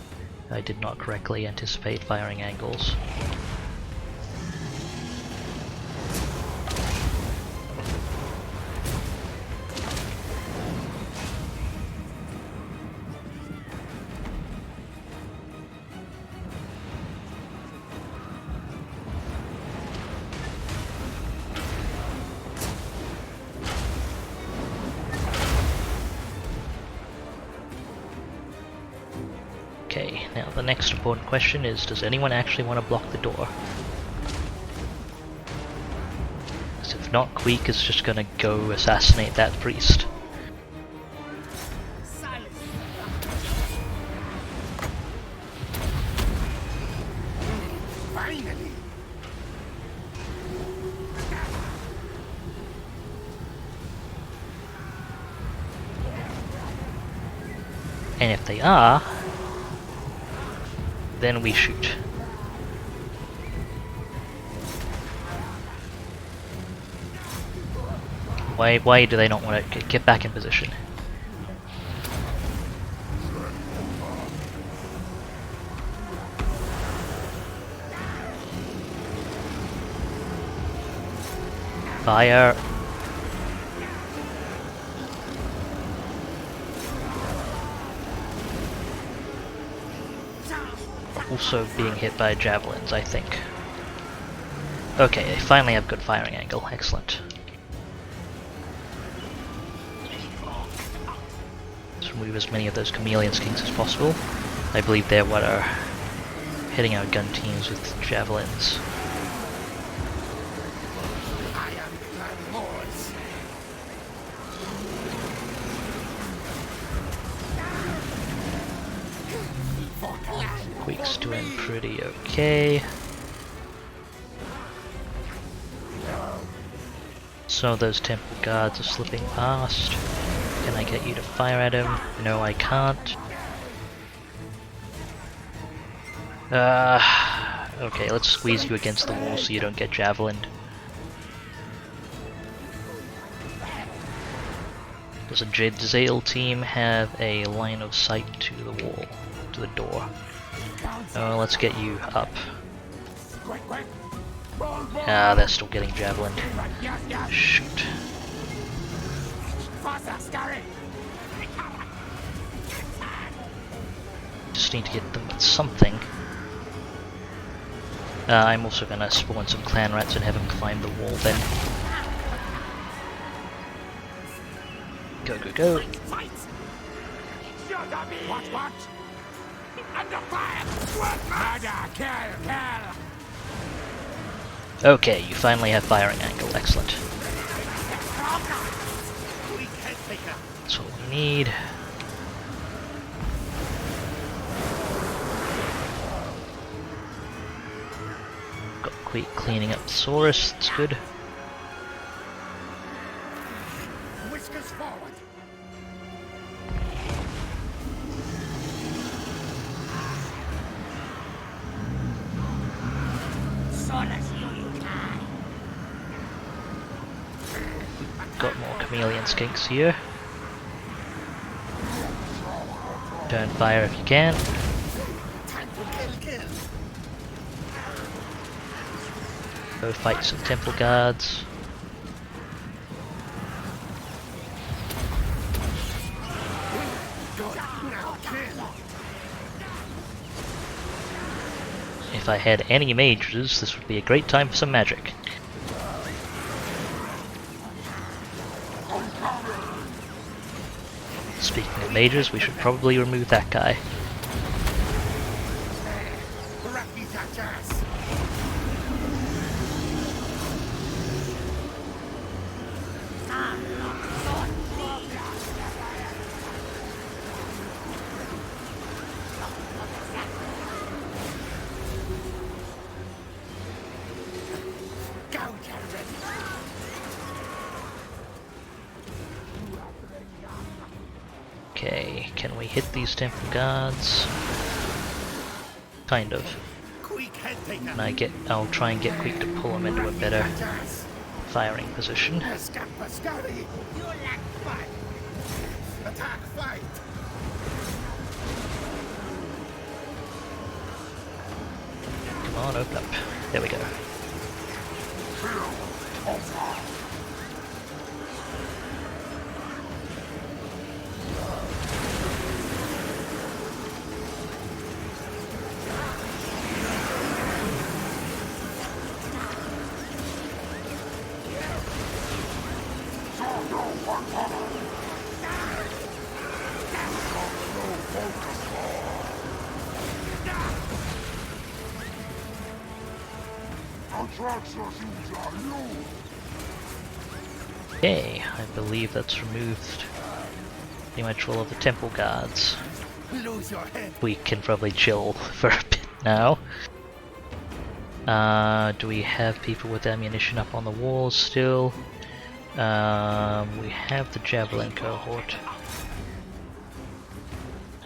I did not correctly anticipate firing angles. Okay, now the next important question is, does anyone actually want to block the door? Because if not, Queek is just gonna go assassinate that priest. Finally! And if they are, then we shoot. Why do they not want to get back in position? Fire! Also being hit by javelins, I think. Okay, they finally have good firing angle. Excellent. Let's remove as many of those chameleon skinks as possible. I believe they're what are hitting our gun teams with javelins. I am Clan Moors! Queek's doing pretty okay. Some of those temple guards are slipping past. Can I get you to fire at him? No, I can't. Okay, let's squeeze you against the wall so you don't get javelined. Does a Jedzale team have a line of sight to the wall, to the door? Oh, let's get you up. Ah, they're still getting javelined. Shoot. Just need to get them with something. I'm also gonna spawn some clan rats and have them climb the wall then. Go, go, go. What? Under fire! Murder! Kill! Okay, you finally have firing angle. Excellent. That's what we need. Got Queek cleaning up Saurus. That's good. Whiskers forward! Got more chameleon skinks here. Turn fire if you can. Go fight some temple guards. If I had any mages, this would be a great time for some magic. Speaking of mages, we should probably remove that guy. Okay, can we hit these temple guards? Kind of. And I'll try and get Queek to pull him into a better firing position. Come on, open up. There we go. Okay, I believe that's removed pretty much all of the temple guards. We can probably chill for a bit now. Do we have people with ammunition up on the walls still? We have the javelin cohort.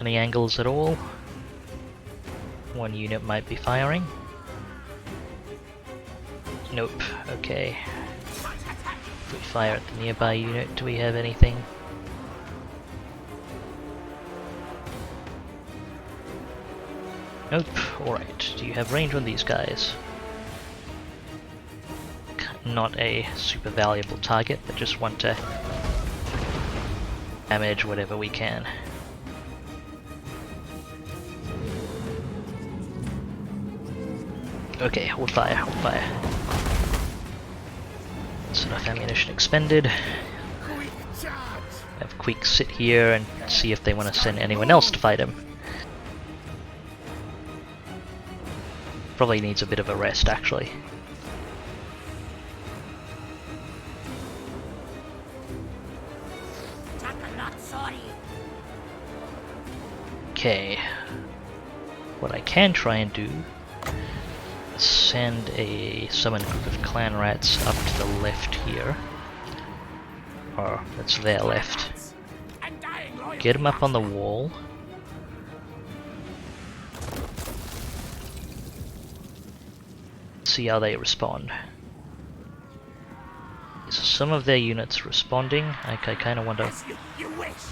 Any angles at all? One unit might be firing. Nope, okay. If we fire at the nearby unit, do we have anything? Nope, alright. Do you have range on these guys? Not a super valuable target, but just want to damage whatever we can. Okay, hold fire, hold fire. That's enough ammunition expended. Have Queek sit here and see if they want to send anyone else to fight him. Probably needs a bit of a rest, actually. Okay. What I can try and do is send a summoned group of clan rats up to the left here. Or, that's their left. Get them up on the wall. See how they respond. So some of their units responding. I kind of want to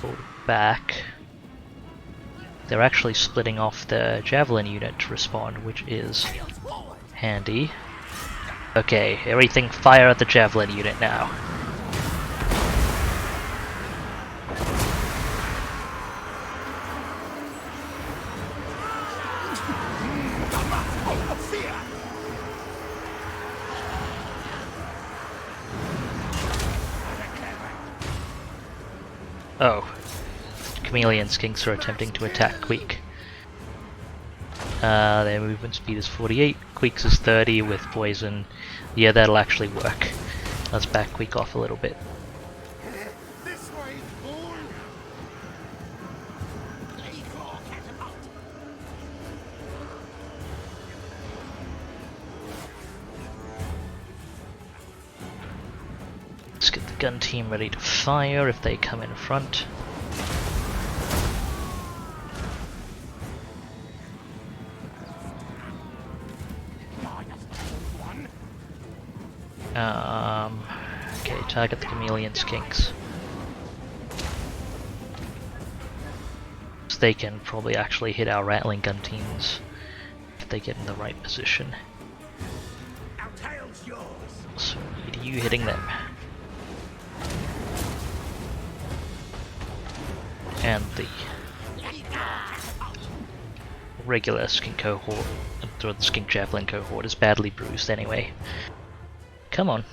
pull back. They're actually splitting off the javelin unit to respond, which is handy. Okay, everything fire at the javelin unit now. Oh, chameleon skinks are attempting to attack Queek. Their movement speed is 48, Queek's is 30 with poison. Yeah, that'll actually work. Let's back Queek off a little bit. This way, fool! Let's get the gun team ready to fire if they come in front. Okay, target the chameleon skinks. So they can probably actually hit our rattling gun teams if they get in the right position. Our tail's yours. So need you hitting them. And the regular skink cohort, or the skink javelin cohort, is badly bruised anyway. Come on.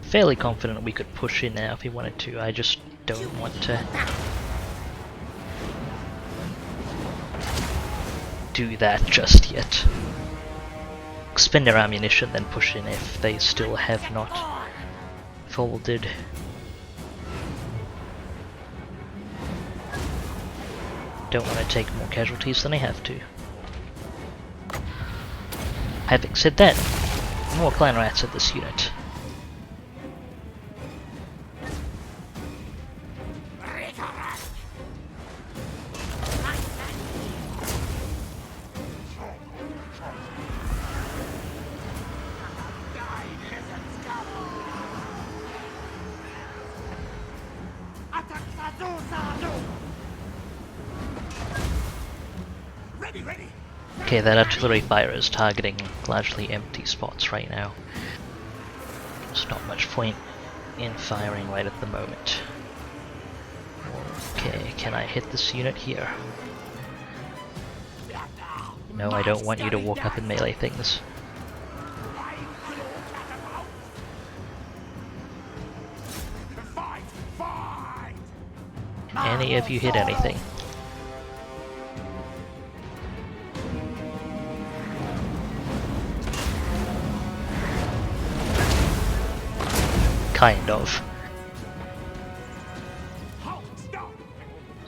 Fairly confident we could push in now if we wanted to. I just don't want to do that just yet. Expend their ammunition, then push in if they still have not folded. Don't want to take more casualties than I have to. Having said that, more clan rats at this unit. Okay, that artillery fire is targeting largely empty spots right now. There's not much point in firing right at the moment. Okay, can I hit this unit here? No, I don't want you to walk up and melee things. Any of you hit anything? Kind of.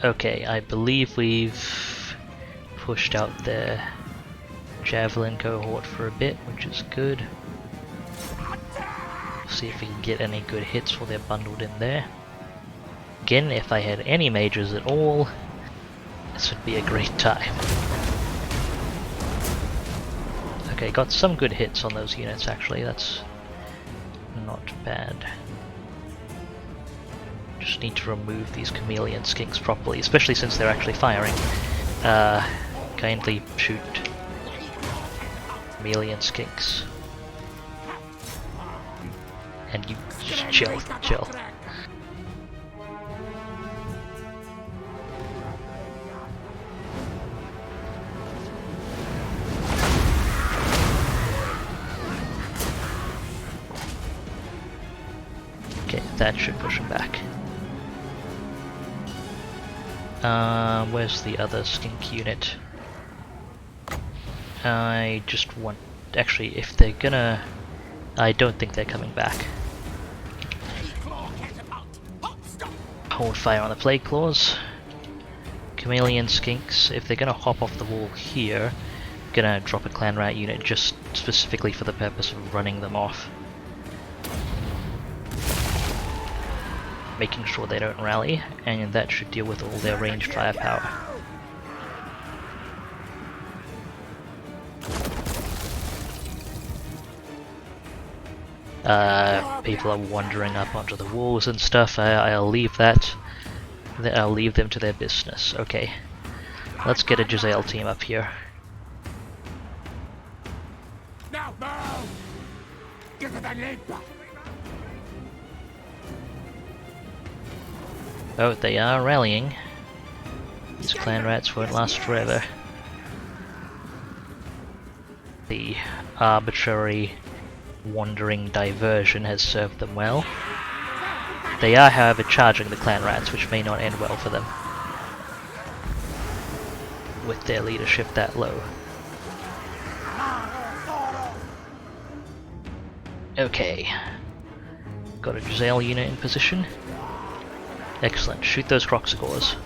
Okay, I believe we've pushed out the javelin cohort for a bit, which is good. See if we can get any good hits while they're bundled in there. Again, if I had any mages at all, this would be a great time. Okay, got some good hits on those units actually, that's not bad. Just need to remove these chameleon skinks properly, especially since they're actually firing. Kindly shoot chameleon skinks. And you just chill. Okay, that should push him back. Where's the other skink unit? I just want... Actually, if they're gonna I don't think they're coming back. Claw catapult. Hot stop. Hold fire on the plague claws. Chameleon skinks, if they're gonna hop off the wall here, gonna drop a clan rat unit just specifically for the purpose of running them off. Making sure they don't rally, and that should deal with all their ranged firepower. People are wandering up onto the walls and stuff. I'll leave that. I'll leave them to their business. Okay, let's get a Giselle team up here. Now move. Give it a leap. Oh, they are rallying. These clan rats won't last forever. The arbitrary wandering diversion has served them well. They are, however, charging the clan rats, which may not end well for them, with their leadership that low. Okay. Got a Giselle unit in position. Excellent. Shoot those Croxagores.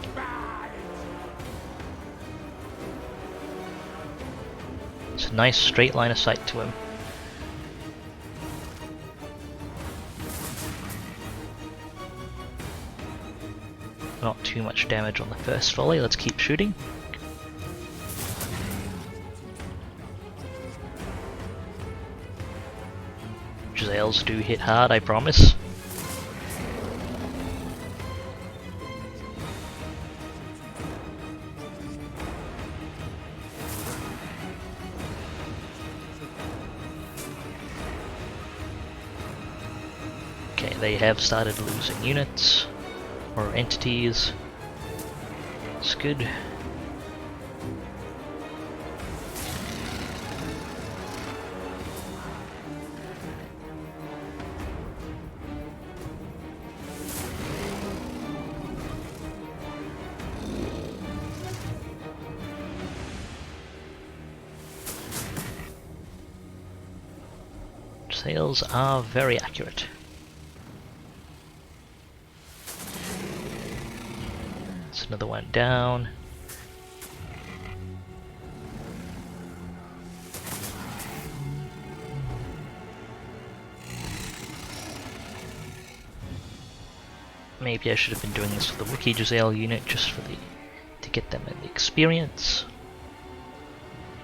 It's a nice straight line of sight to him. Not too much damage on the first volley, let's keep shooting. Giselles do hit hard, I promise. Okay, they have started losing units. Or entities. It's good. Sales are very accurate. Another one down. Maybe I should have been doing this for the Wiki Giselle unit just for to get them the experience.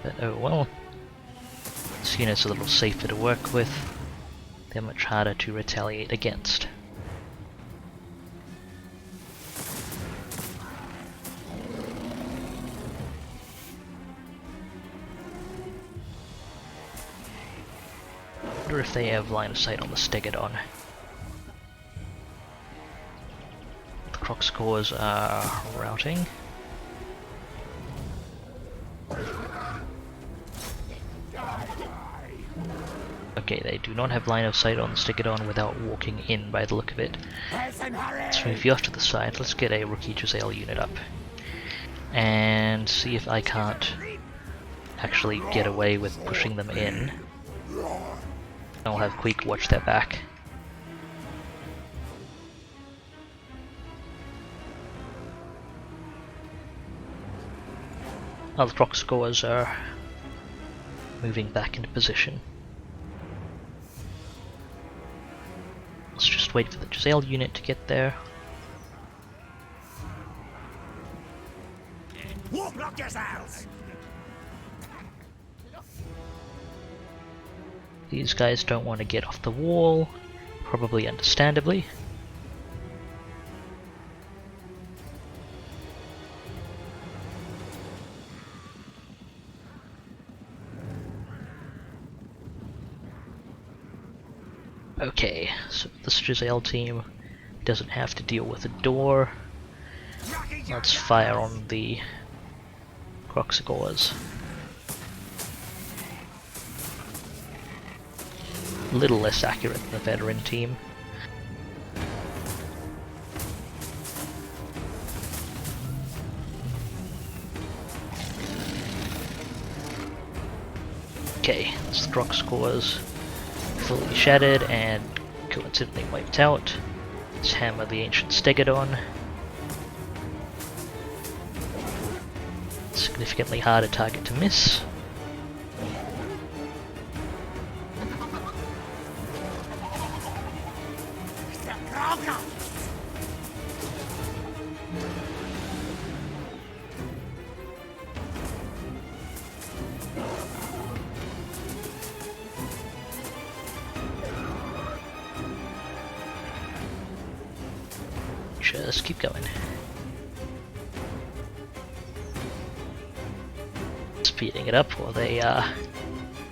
But oh well. This unit's a little safer to work with. They're much harder to retaliate against. If they have line of sight on the Stegodon. The Croxagores are routing. Okay, they do not have line of sight on the Stegodon without walking in by the look of it. Let's move you off to the side. Let's get a rookie Giselle unit up. And see if I can't actually get away with pushing them in. I'll have Queek watch their back. Oh, the Croxagores are moving back into position. Let's just wait for the Giselle unit to get there. Warlock yourselves. These guys don't want to get off the wall, probably understandably. Okay, so this Giselle team doesn't have to deal with a door. Let's fire on the Croxagores. A little less accurate than the veteran team. Okay, that's the Croxagores fully shattered and coincidentally wiped out. Let's hammer the ancient stegodon. Significantly harder target to miss. Just keep going. Speeding it up while they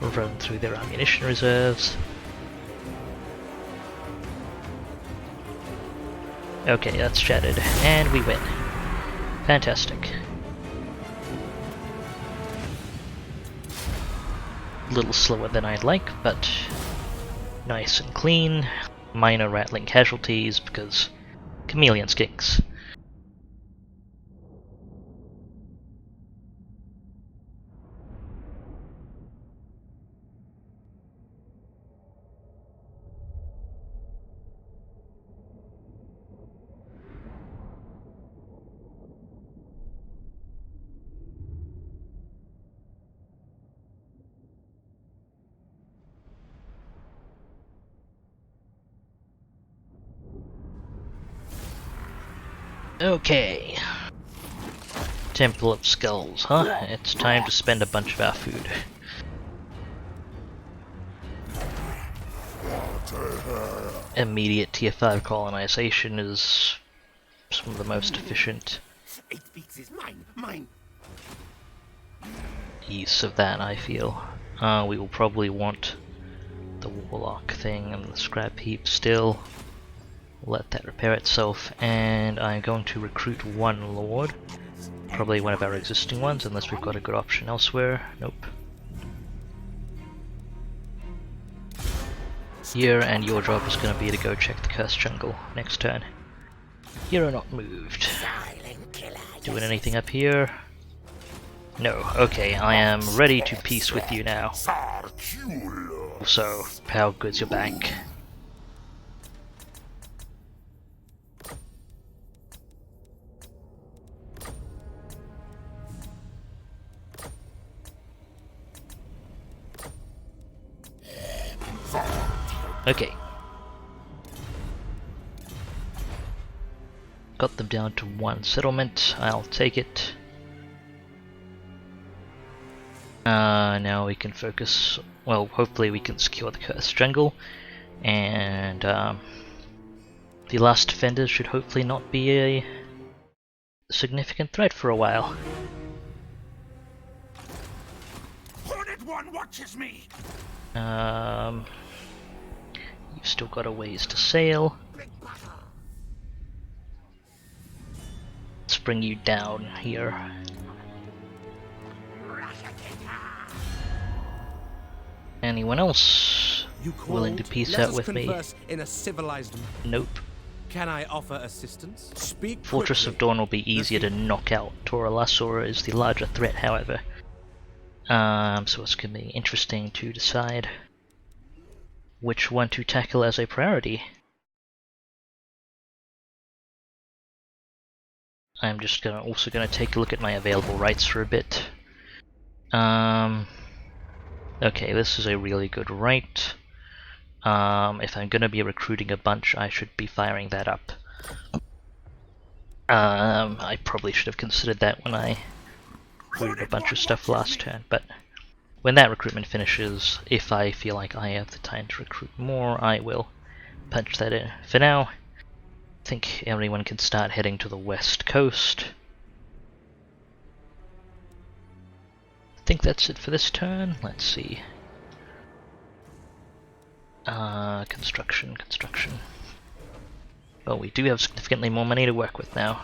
run through their ammunition reserves. Okay, that's shattered, and we win. Fantastic. A little slower than I'd like, but nice and clean. Minor rattling casualties because chameleon skinks. Okay. Temple of Skulls, huh? It's time to spend a bunch of our food. Immediate tier 5 colonization is some of the most efficient use of that, I feel. We will probably want the warlock thing and the scrap heap still. Let that repair itself, and I'm going to recruit one lord. Probably one of our existing ones, unless we've got a good option elsewhere. Nope. Here, and your job is going to be to go check the cursed jungle next turn. You're not moved. Doing anything up here? No. Okay, I am ready to peace with you now. So, how good's your bank? Okay. Got them down to one settlement. I'll take it. Now we can focus. Well, hopefully we can secure the cursed jungle, and the last defenders should hopefully not be a significant threat for a while. Hornet One watches me. You've still got a ways to sail. Let's bring you down here. Anyone else willing to peace out with me? In a civilized... Nope. Can I offer assistance? Speak Fortress of Dawn will be easier to knock out. Tora is the larger threat, however. So it's going to be interesting to decide which one to tackle as a priority. I'm just also gonna take a look at my available rights for a bit. Okay, this is a really good right. If I'm gonna be recruiting a bunch, I should be firing that up. I probably should have considered that when I recruited a bunch of stuff last turn, but when that recruitment finishes, if I feel like I have the time to recruit more, I will punch that in. For now, I think everyone can start heading to the west coast. I think that's it for this turn. Let's see. Construction. Well, we do have significantly more money to work with now.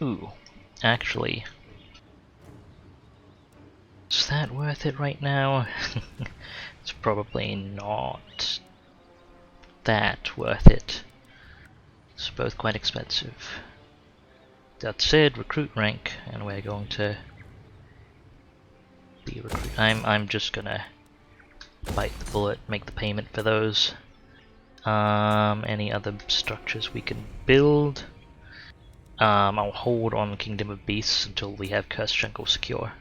Ooh, actually, is that worth it right now? It's probably not that worth it. It's both quite expensive. That said, recruit rank, and we're going to The recruit. I'm just gonna bite the bullet, make the payment for those. Any other structures we can build? I'll hold on Kingdom of Beasts until we have Cursed Jungle secure.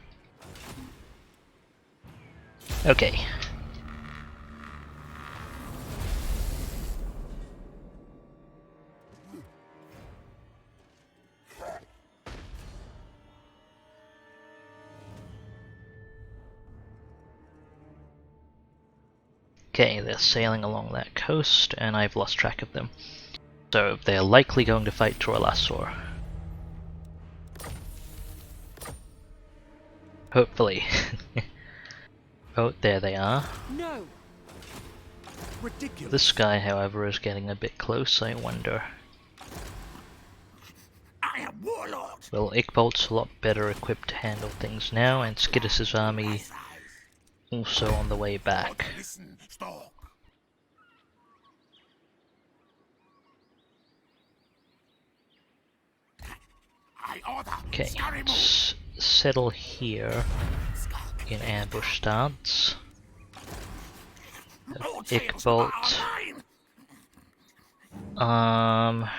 Okay. Okay, they're sailing along that coast, and I've lost track of them. So they're likely going to fight Toralasaur. Hopefully. Oh, there they are. No. Ridiculous. This guy, however, is getting a bit close, I wonder. I am warlord. Well, Ickbolt's a lot better equipped to handle things now, and Skittis's army also on the way back. Listen, stop. I order. Okay, Scurry move. let's settle here in ambush stance. No tales Ickbolt. are mine.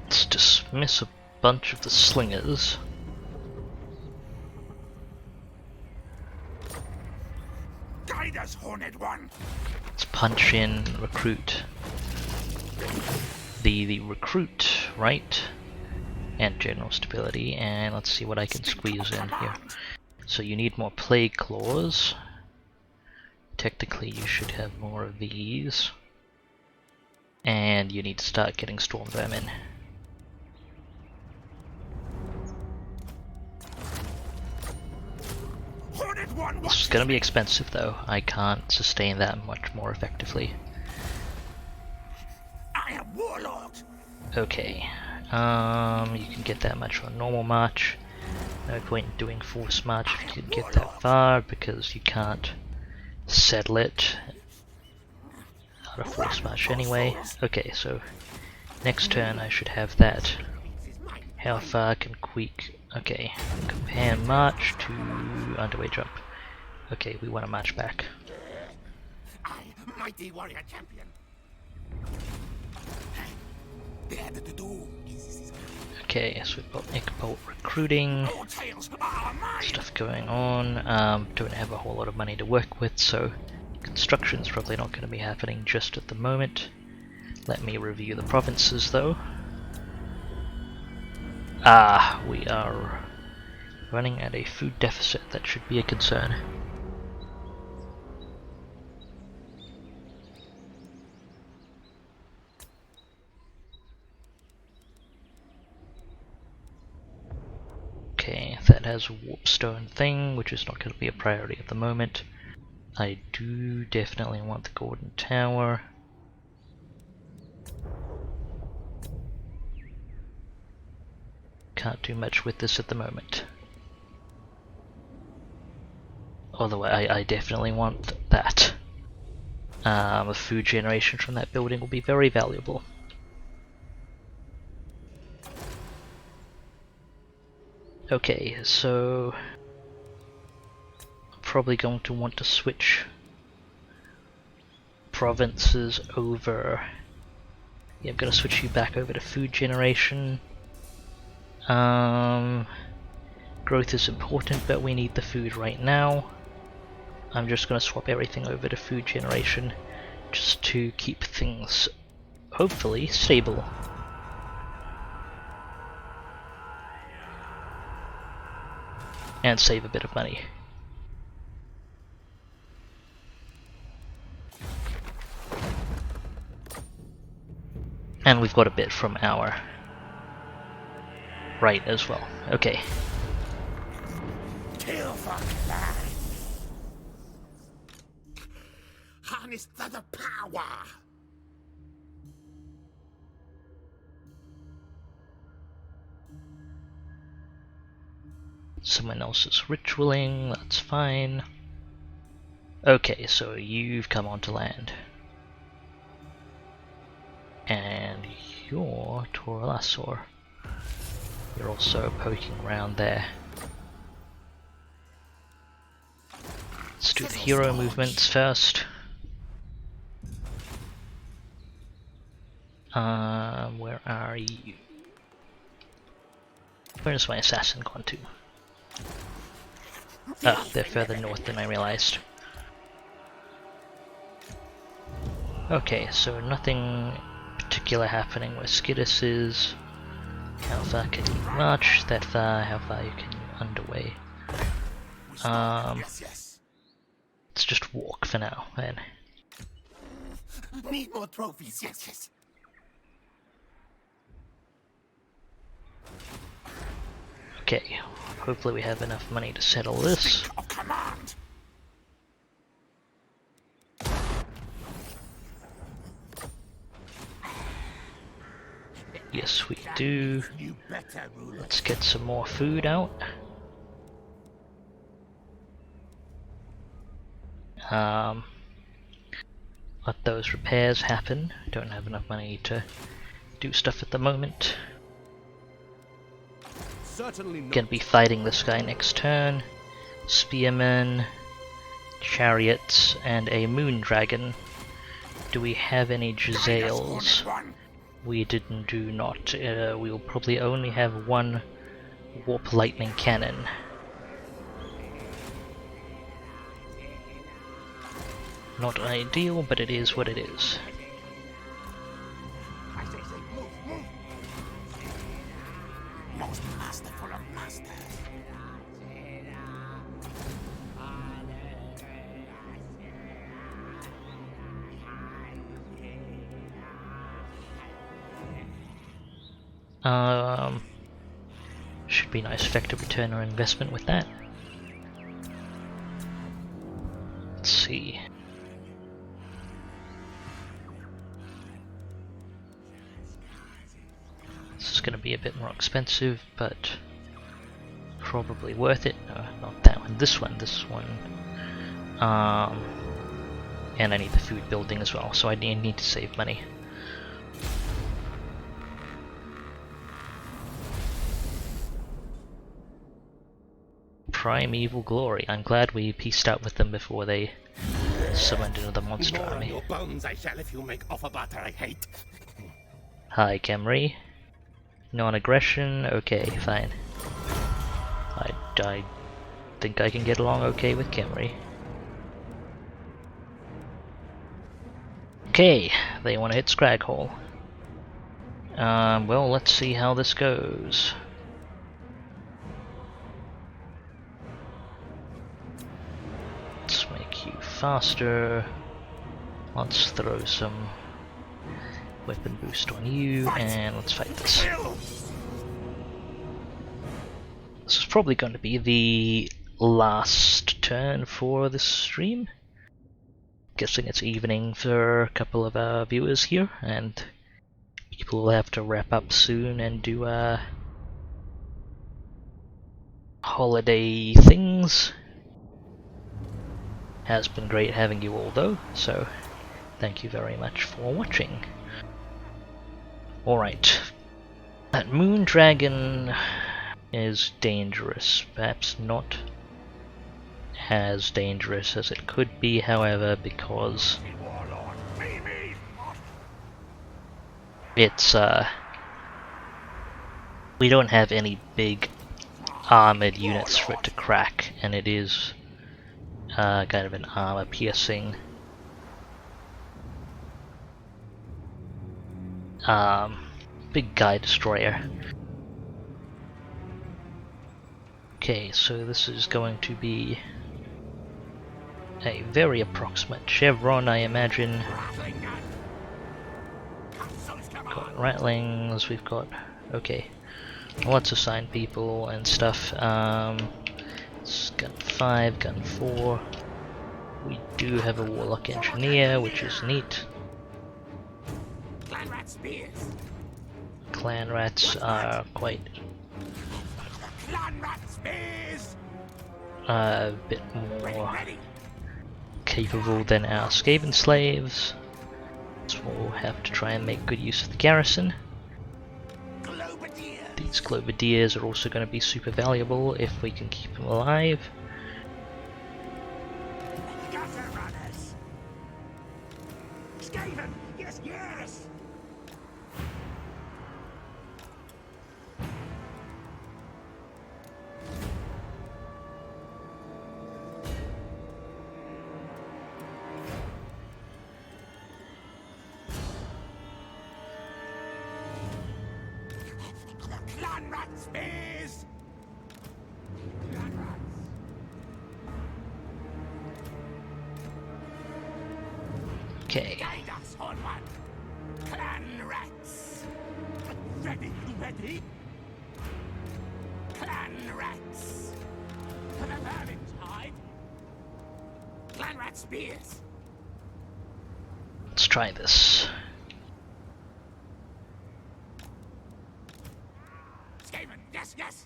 Let's dismiss a bunch of the slingers. Guide us, Horned One. Let's punch in, recruit. The recruit, right? And general stability, and let's see what I can squeeze in here. So you need more plague claws. Technically you should have more of these. And you need to start getting storm vermin. Horned One. This is going to be expensive though. I can't sustain that much more effectively. I am warlord. Okay, you can get that much on normal march. No point in doing force march if you can get that far, because you can't settle it out of force march anyway. Okay, so next turn I should have that. How far can Queek? Okay, compare march to underway jump. Okay, we want to march back. I, mighty warrior champion. Dared to do. Okay, so we've got Ickbolt recruiting. No tales are mine. Stuff going on. Don't have a whole lot of money to work with, so construction's probably not going to be happening just at the moment. Let me review the provinces though. We are running at a food deficit. That should be a concern. Okay, that has a warpstone thing, which is not going to be a priority at the moment. I do definitely want the golden tower. Can't do much with this at the moment. Although I definitely want that. The food generation from that building will be very valuable. Okay, so probably going to want to switch provinces over. Yeah, I'm going to switch you back over to food generation. Growth is important, but we need the food right now. I'm just going to swap everything over to food generation just to keep things hopefully stable. And save a bit of money. And we've got a bit from our right as well. Okay. Kill for life. Harness the power. Someone else is ritualing, that's fine. Okay, so you've come onto land. And you're Toralasaur. You're also poking around there. Let's do the hero movements first. Where are you? Where's my assassin gone to? Ah, they're further north than I realized. Okay, so nothing particular happening where Skittis is. How far can you march? That far. How far can you underway? Let's just walk for now, then. Need more trophies, yes. Okay, hopefully we have enough money to settle this. Of command. Yes, we do. You better rule. Let's get some more food out. Let those repairs happen. Don't have enough money to do stuff at the moment. Certainly not. Gonna be fighting this guy next turn. Spearmen, chariots, and a moon dragon. Do we have any Giselles? We do not. We'll probably only have one warp lightning cannon. Not ideal, but it is what it is. I say, move. Most masterful of masters. Should be nice effective return on investment with that. Let's see. This is going to be a bit more expensive, but probably worth it. No, not that one. This one. And I need the food building as well, so I need to save money. Primeval Glory. I'm glad we pieced out with them before they summoned into the monster More on army. your bones I shall if you make offer butter I hate. Hi, Camry. Non-aggression. Okay, fine. I think I can get along okay with Camry. Okay, they want to hit Scraghole. Well, let's see how this goes. Let's make you faster. Let's throw some weapon boost on you, and let's fight this. This is probably going to be the last turn for this stream. Guessing it's evening for a couple of our viewers here, and people will have to wrap up soon and do holiday things. Has been great having you all though, so thank you very much for watching. Alright, that moon dragon is dangerous, perhaps not as dangerous as it could be, however, because it's we don't have any big armored units for it to crack, and it is kind of an armor piercing big guy destroyer. Okay, so this is going to be a very approximate chevron, I imagine. Got rattlings, we've got, okay, let's assign people and stuff. It's gun 5, gun 4. We do have a warlock engineer, which is neat. Clan rats are quite a bit more capable than our Skaven slaves, so we'll have to try and make good use of the garrison. The These clovediers are also going to be super valuable if we can keep them alive. Gutter runners! Skaven! Yes, yes! Clan rat spears! Clan rats! Okay, Guide us, Horn One! Clan rats! Ready, ready! Clan rats! For the Vermintide! Clan rat spears! let's try this. Skaven, yes, yes!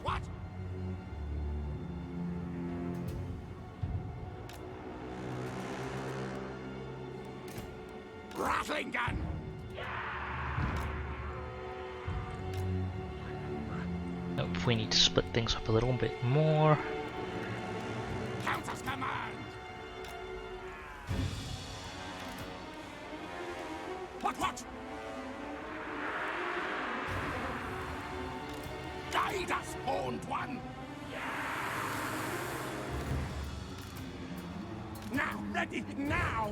What? Rattling gun! Nope, we need to split things up a little bit more. Countess command! What? Guide us, Horned One! Now, ready, now!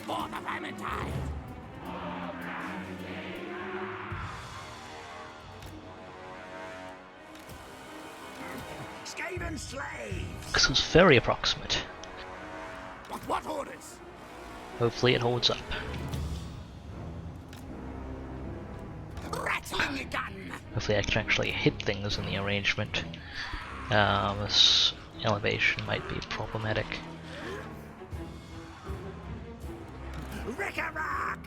For the Vermintide! Skaven slaves! This was very approximate. What orders? Hopefully it holds up. Rattling gun! Hopefully I can actually hit things in the arrangement. This elevation might be problematic. Rick-a-rock!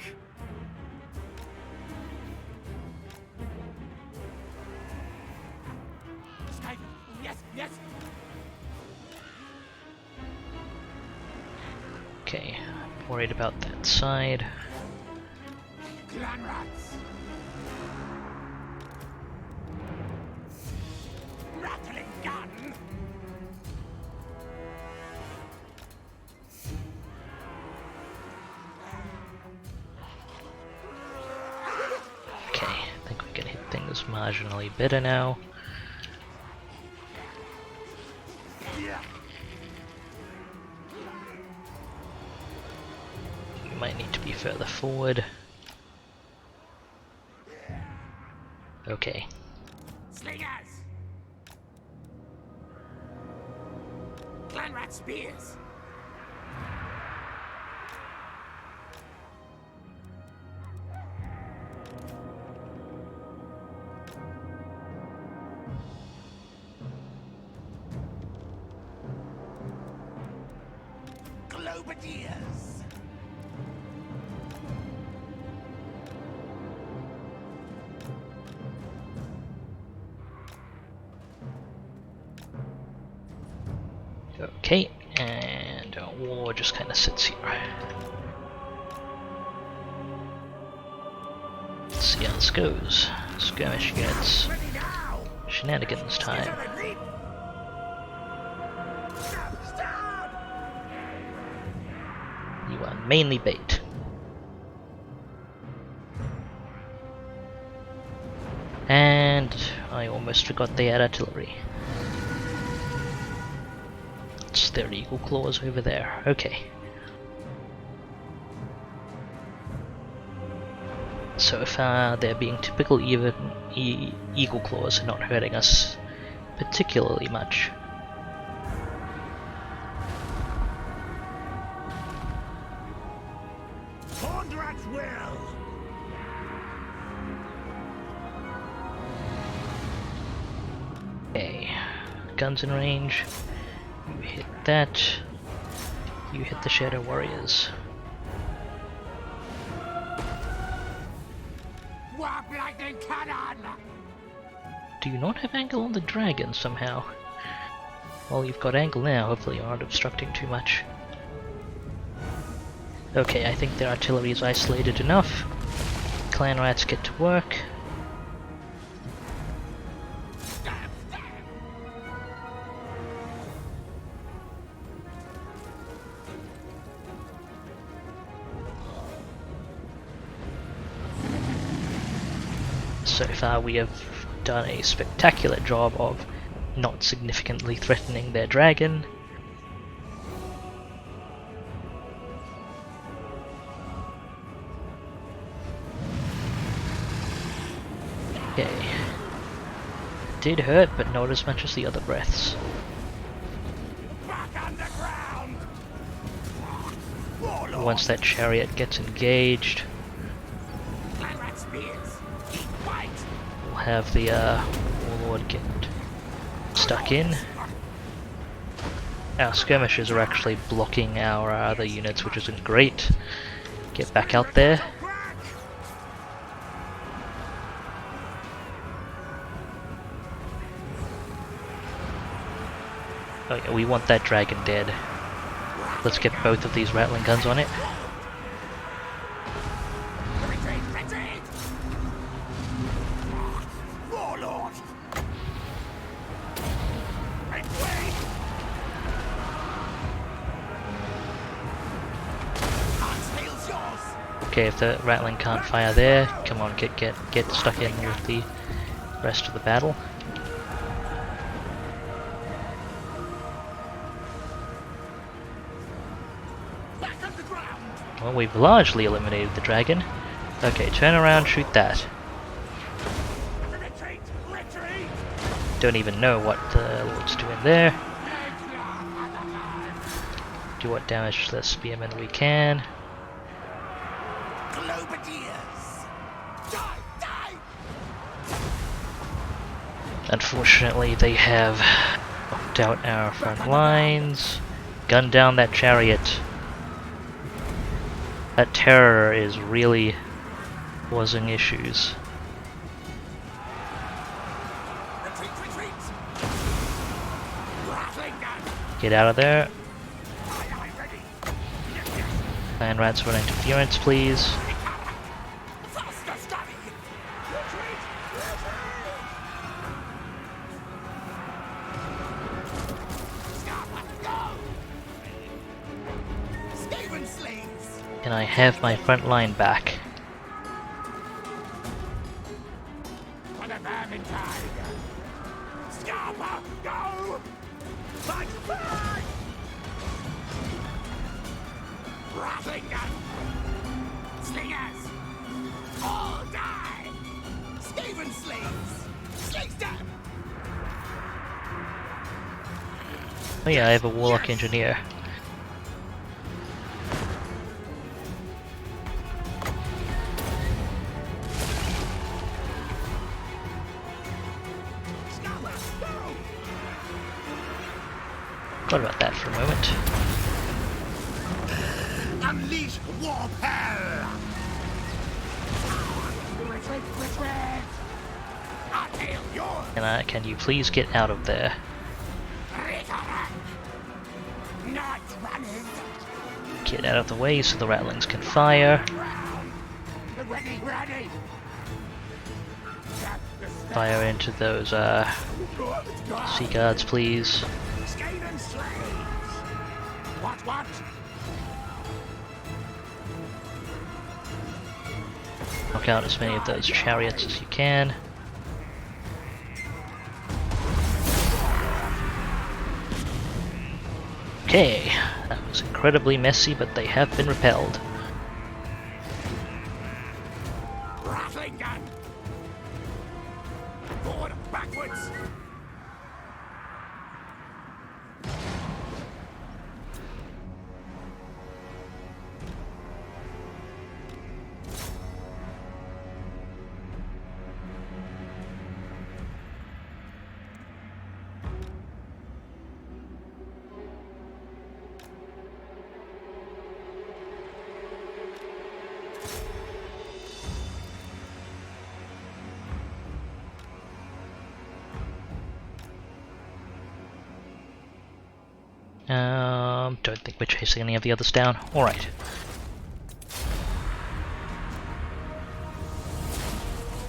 Skaven, yes! Okay, worried about that side. Clan rats! Rattling gun! Okay, I think we can hit things marginally better now. We might need to be further forward. Okay, Slingers! Clan rat spears! Globadiers! okay, and our war just kind of sits here. Let's see how this goes. Skirmish units. Ready now! Shenanigans time. Stab! You are mainly bait. And I almost forgot they had artillery. It's their eagle claws over there. Okay. So far they're being typical eagle claws and not hurting us particularly much. Horned rats will! Okay, guns in range. You hit that. You hit the Shadow Warriors. Warp lightning cannon! Do you not have angle on the dragon somehow? Well, you've got angle now, hopefully you aren't obstructing too much. Okay, I think their artillery is isolated enough. Clan rats get to work. So far we have done a spectacular job of not significantly threatening their dragon. Okay. Did hurt, but not as much as the other breaths. Back underground. Once that chariot gets engaged, Clan rat spears. Keep white. we'll have the warlord get stuck in. Our skirmishers are actually blocking our other units, which isn't great. Get back out there. Oh yeah, we want that dragon dead. Let's get both of these rattling guns on it. Retreat, retreat. Warlord. Make way. Heart's yours. Okay, if the rattling can't fire there, come on, get stuck in with the rest of the battle. Back underground. Well, we've largely eliminated the dragon. Okay, turn around, shoot that. Retreat, retreat. Don't even know what the Lord's doing there. Do what damage to the spearmen we can. Globadiers. Die, die. Unfortunately, they have knocked out our front lines. Gunned down that chariot. That terror is really causing issues. Retreat, retreat. Rattling gun. Get out of there. Aye, aye, ready. Clan rats run interference, please. Faster, study. Retreat, retreat. Scarborough, go. Skaven slaves. Can I have my front line back? For the Vermintide. Scarborough, go. Fight, fight. Rattling gun. Slingers. All die. Skaven slaves. Slaves down. Oh yeah, I have a warlock engineer. Scarborough, go. Forgot about that for a moment. Unleash warp hell! Retreat, retreat! I'll tail yours! Can you please get out of there? Rickeren! Night runners! Get out of the way so the rattlings can fire. Ground! Ready, ready! Fire into those sea guards, please. Skaven slaves! What? Knock out as many of those chariots as you can. Okay, that was incredibly messy, but they have been repelled. Rattling gun! Forward, backwards! Don't think we're chasing any of the others down. Alright.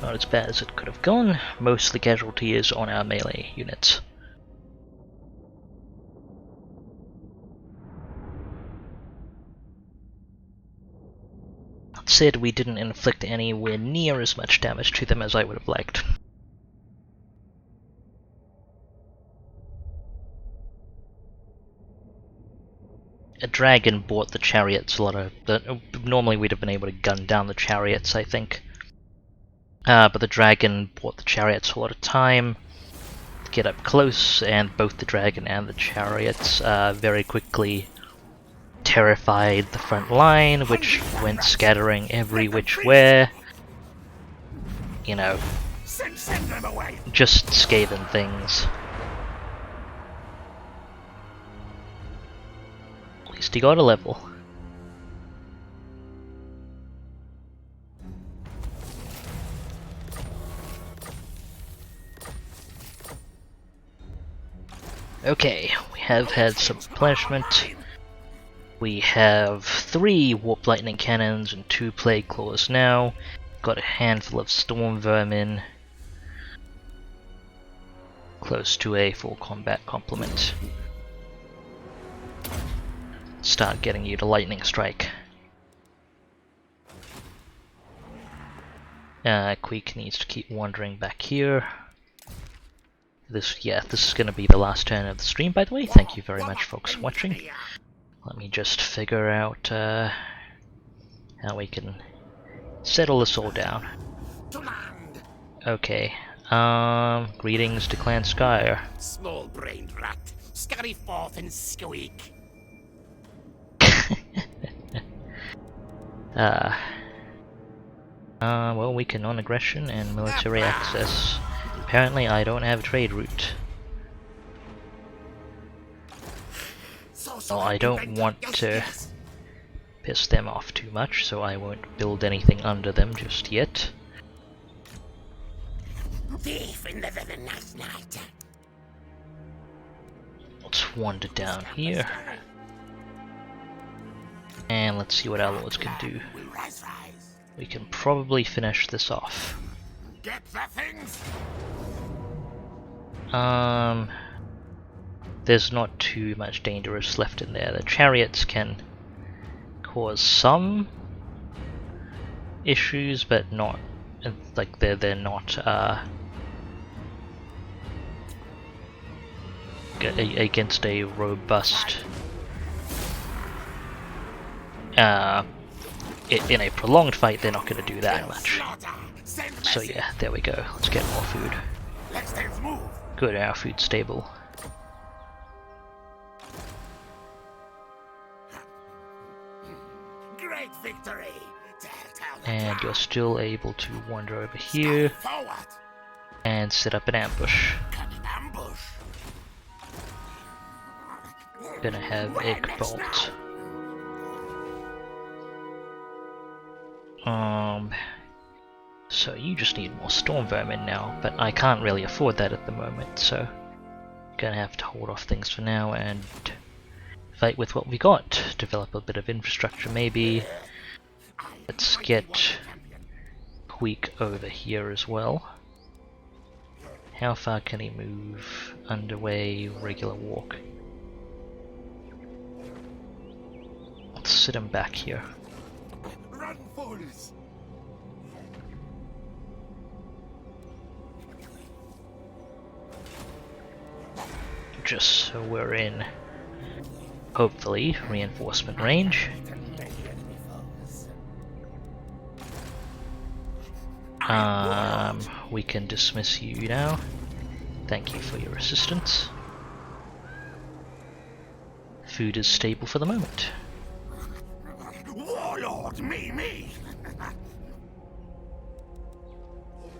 Not as bad as it could have gone. Most of the casualty is on our melee units. That said, we didn't inflict anywhere near as much damage to them as I would have liked. A dragon bought the chariots a lot of... normally we'd have been able to gun down the chariots, I think. But the dragon bought the chariots a lot of time to get up close, and both the dragon and the chariots very quickly terrified the front line, which went scattering every which way. You know, just Skaven things. At least he got a level. Okay, we have had some replenishment. We have 3 warp lightning cannons and 2 plague claws now. Got a handful of storm vermin. Close to a full combat complement. Start getting you to lightning strike. Queek needs to keep wandering back here. This is going to be the last turn of the stream, by the way. Thank you very much, folks, for watching. Let me just figure out how we can settle this all down. Okay. Greetings to Clan Skyer. Small-brained rat, scurry forth and squeak. Well, we can non-aggression and military access. Apparently I don't have a trade route. Well, I don't want to piss them off too much, so I won't build anything under them just yet. Let's wander down here. And let's see what our lords can do. We can probably finish this off. Get the things. There's not too much dangerous left in there. The chariots can cause some issues, but not like they're not against a robust in a prolonged fight. They're not going to do that much. So yeah, there we go. Let's get more food. Good, our food's stable. Great victory. And you're still able to wander over here and set up an ambush. Gonna have egg bolt. So you just need more storm vermin now, but I can't really afford that at the moment, so gonna have to hold off things for now and fight with what we got. Develop a bit of infrastructure maybe. Let's get Queek over here as well. How far can he move? Underway, regular walk. Let's sit him back here. Run, fools! Just so we're in, hopefully, reinforcement range. We can dismiss you now. Thank you for your assistance. Food is stable for the moment. Warlord, me!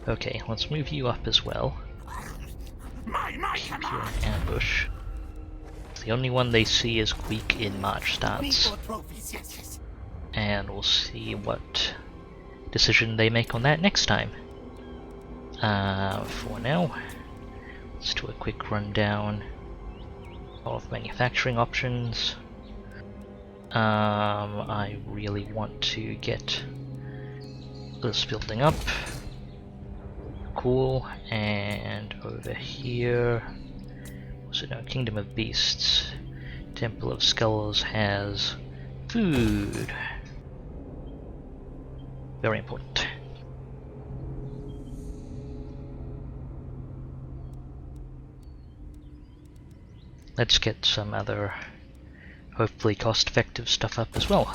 Okay, let's move you up as well. Keep you in ambush. The only one they see is Queek in march stance. And we'll see what decision they make on that next time. For now, let's do a quick rundown lot of manufacturing options. I really want to get this building up. Cool. And over here, so no, Kingdom of Beasts. Temple of Skulls has food. Very important. Let's get some other, hopefully cost-effective stuff up as well.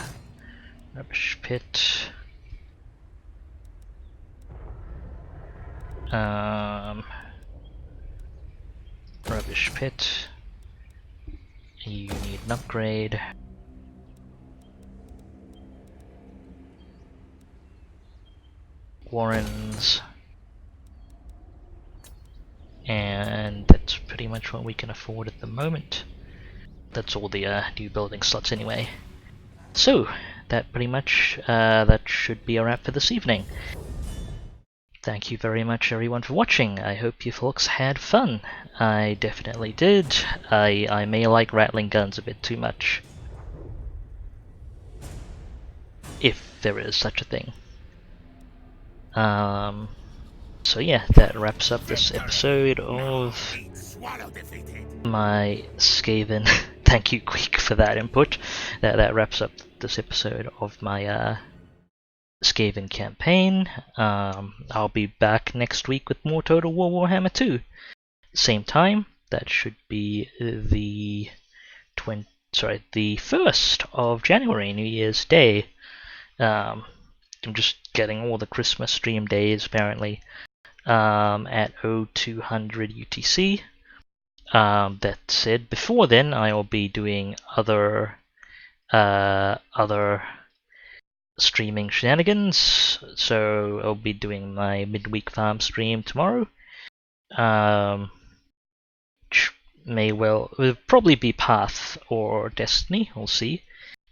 Rubbish pit. Rubbish pit. You need an upgrade. Warrens. And that's pretty much what we can afford at the moment. That's all the new building slots anyway. So, that pretty much, that should be a wrap for this evening. Thank you very much everyone for watching. I hope you folks had fun. I definitely did. I may like rattling guns a bit too much. If there is such a thing. So yeah, that wraps up this episode of my Skaven. Thank you, Queek, for that input. That wraps up this episode of my Skaven campaign. I'll be back next week with more Total War Warhammer 2. Same time. That should be the 1st of January, New Year's Day. I'm just getting all the Christmas stream days apparently at 0200 UTC. That said, before then I will be doing other streaming shenanigans. So I'll be doing my midweek farm stream tomorrow. Will probably be Path or Destiny. We'll see.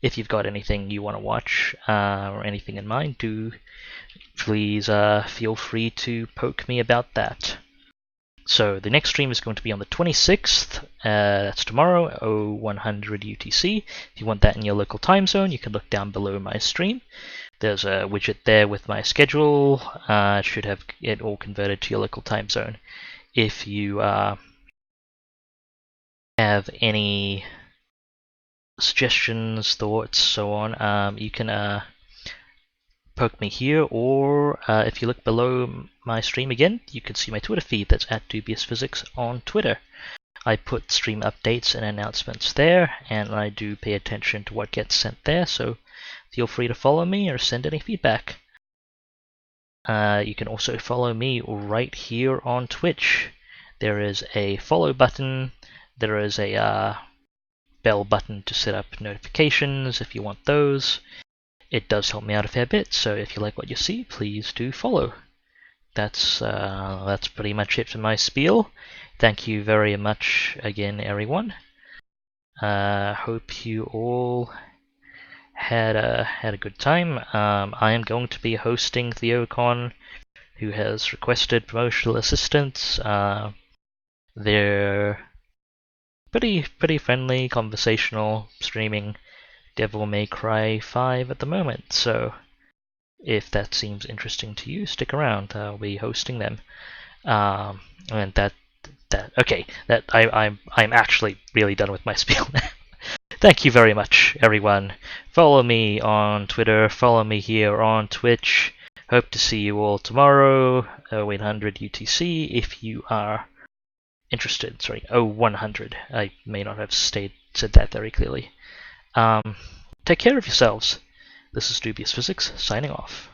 If you've got anything you want to watch or anything in mind, do please feel free to poke me about that. So the next stream is going to be on the 26th. That's tomorrow, 0100 UTC. If you want that in your local time zone, you can look down below my stream. There's a widget there with my schedule. It should have it all converted to your local time zone. If you have any suggestions, thoughts, so on, you can poke me here, or if you look below my stream again, you can see my Twitter feed. That's at DubiousPhysics on Twitter. I put stream updates and announcements there, and I do pay attention to what gets sent there, so feel free to follow me or send any feedback. You can also follow me right here on Twitch. There is a follow button, there is a bell button to set up notifications if you want those. It does help me out a fair bit, so if you like what you see, please do follow. That's pretty much it for my spiel. Thank you very much again, everyone. Hope you all had a good time. I am going to be hosting TheoCon, who has requested promotional assistance. They're pretty friendly, conversational, streaming Devil May Cry 5 at the moment, so if that seems interesting to you, stick around. I'll be hosting them. And I'm actually really done with my spiel now. Thank you very much, everyone. Follow me on Twitter, follow me here on Twitch. Hope to see you all tomorrow, 0800 UTC, if you are interested. Sorry, 0100. I may not have said that very clearly. Take care of yourselves. This is DubiousPhysics, signing off.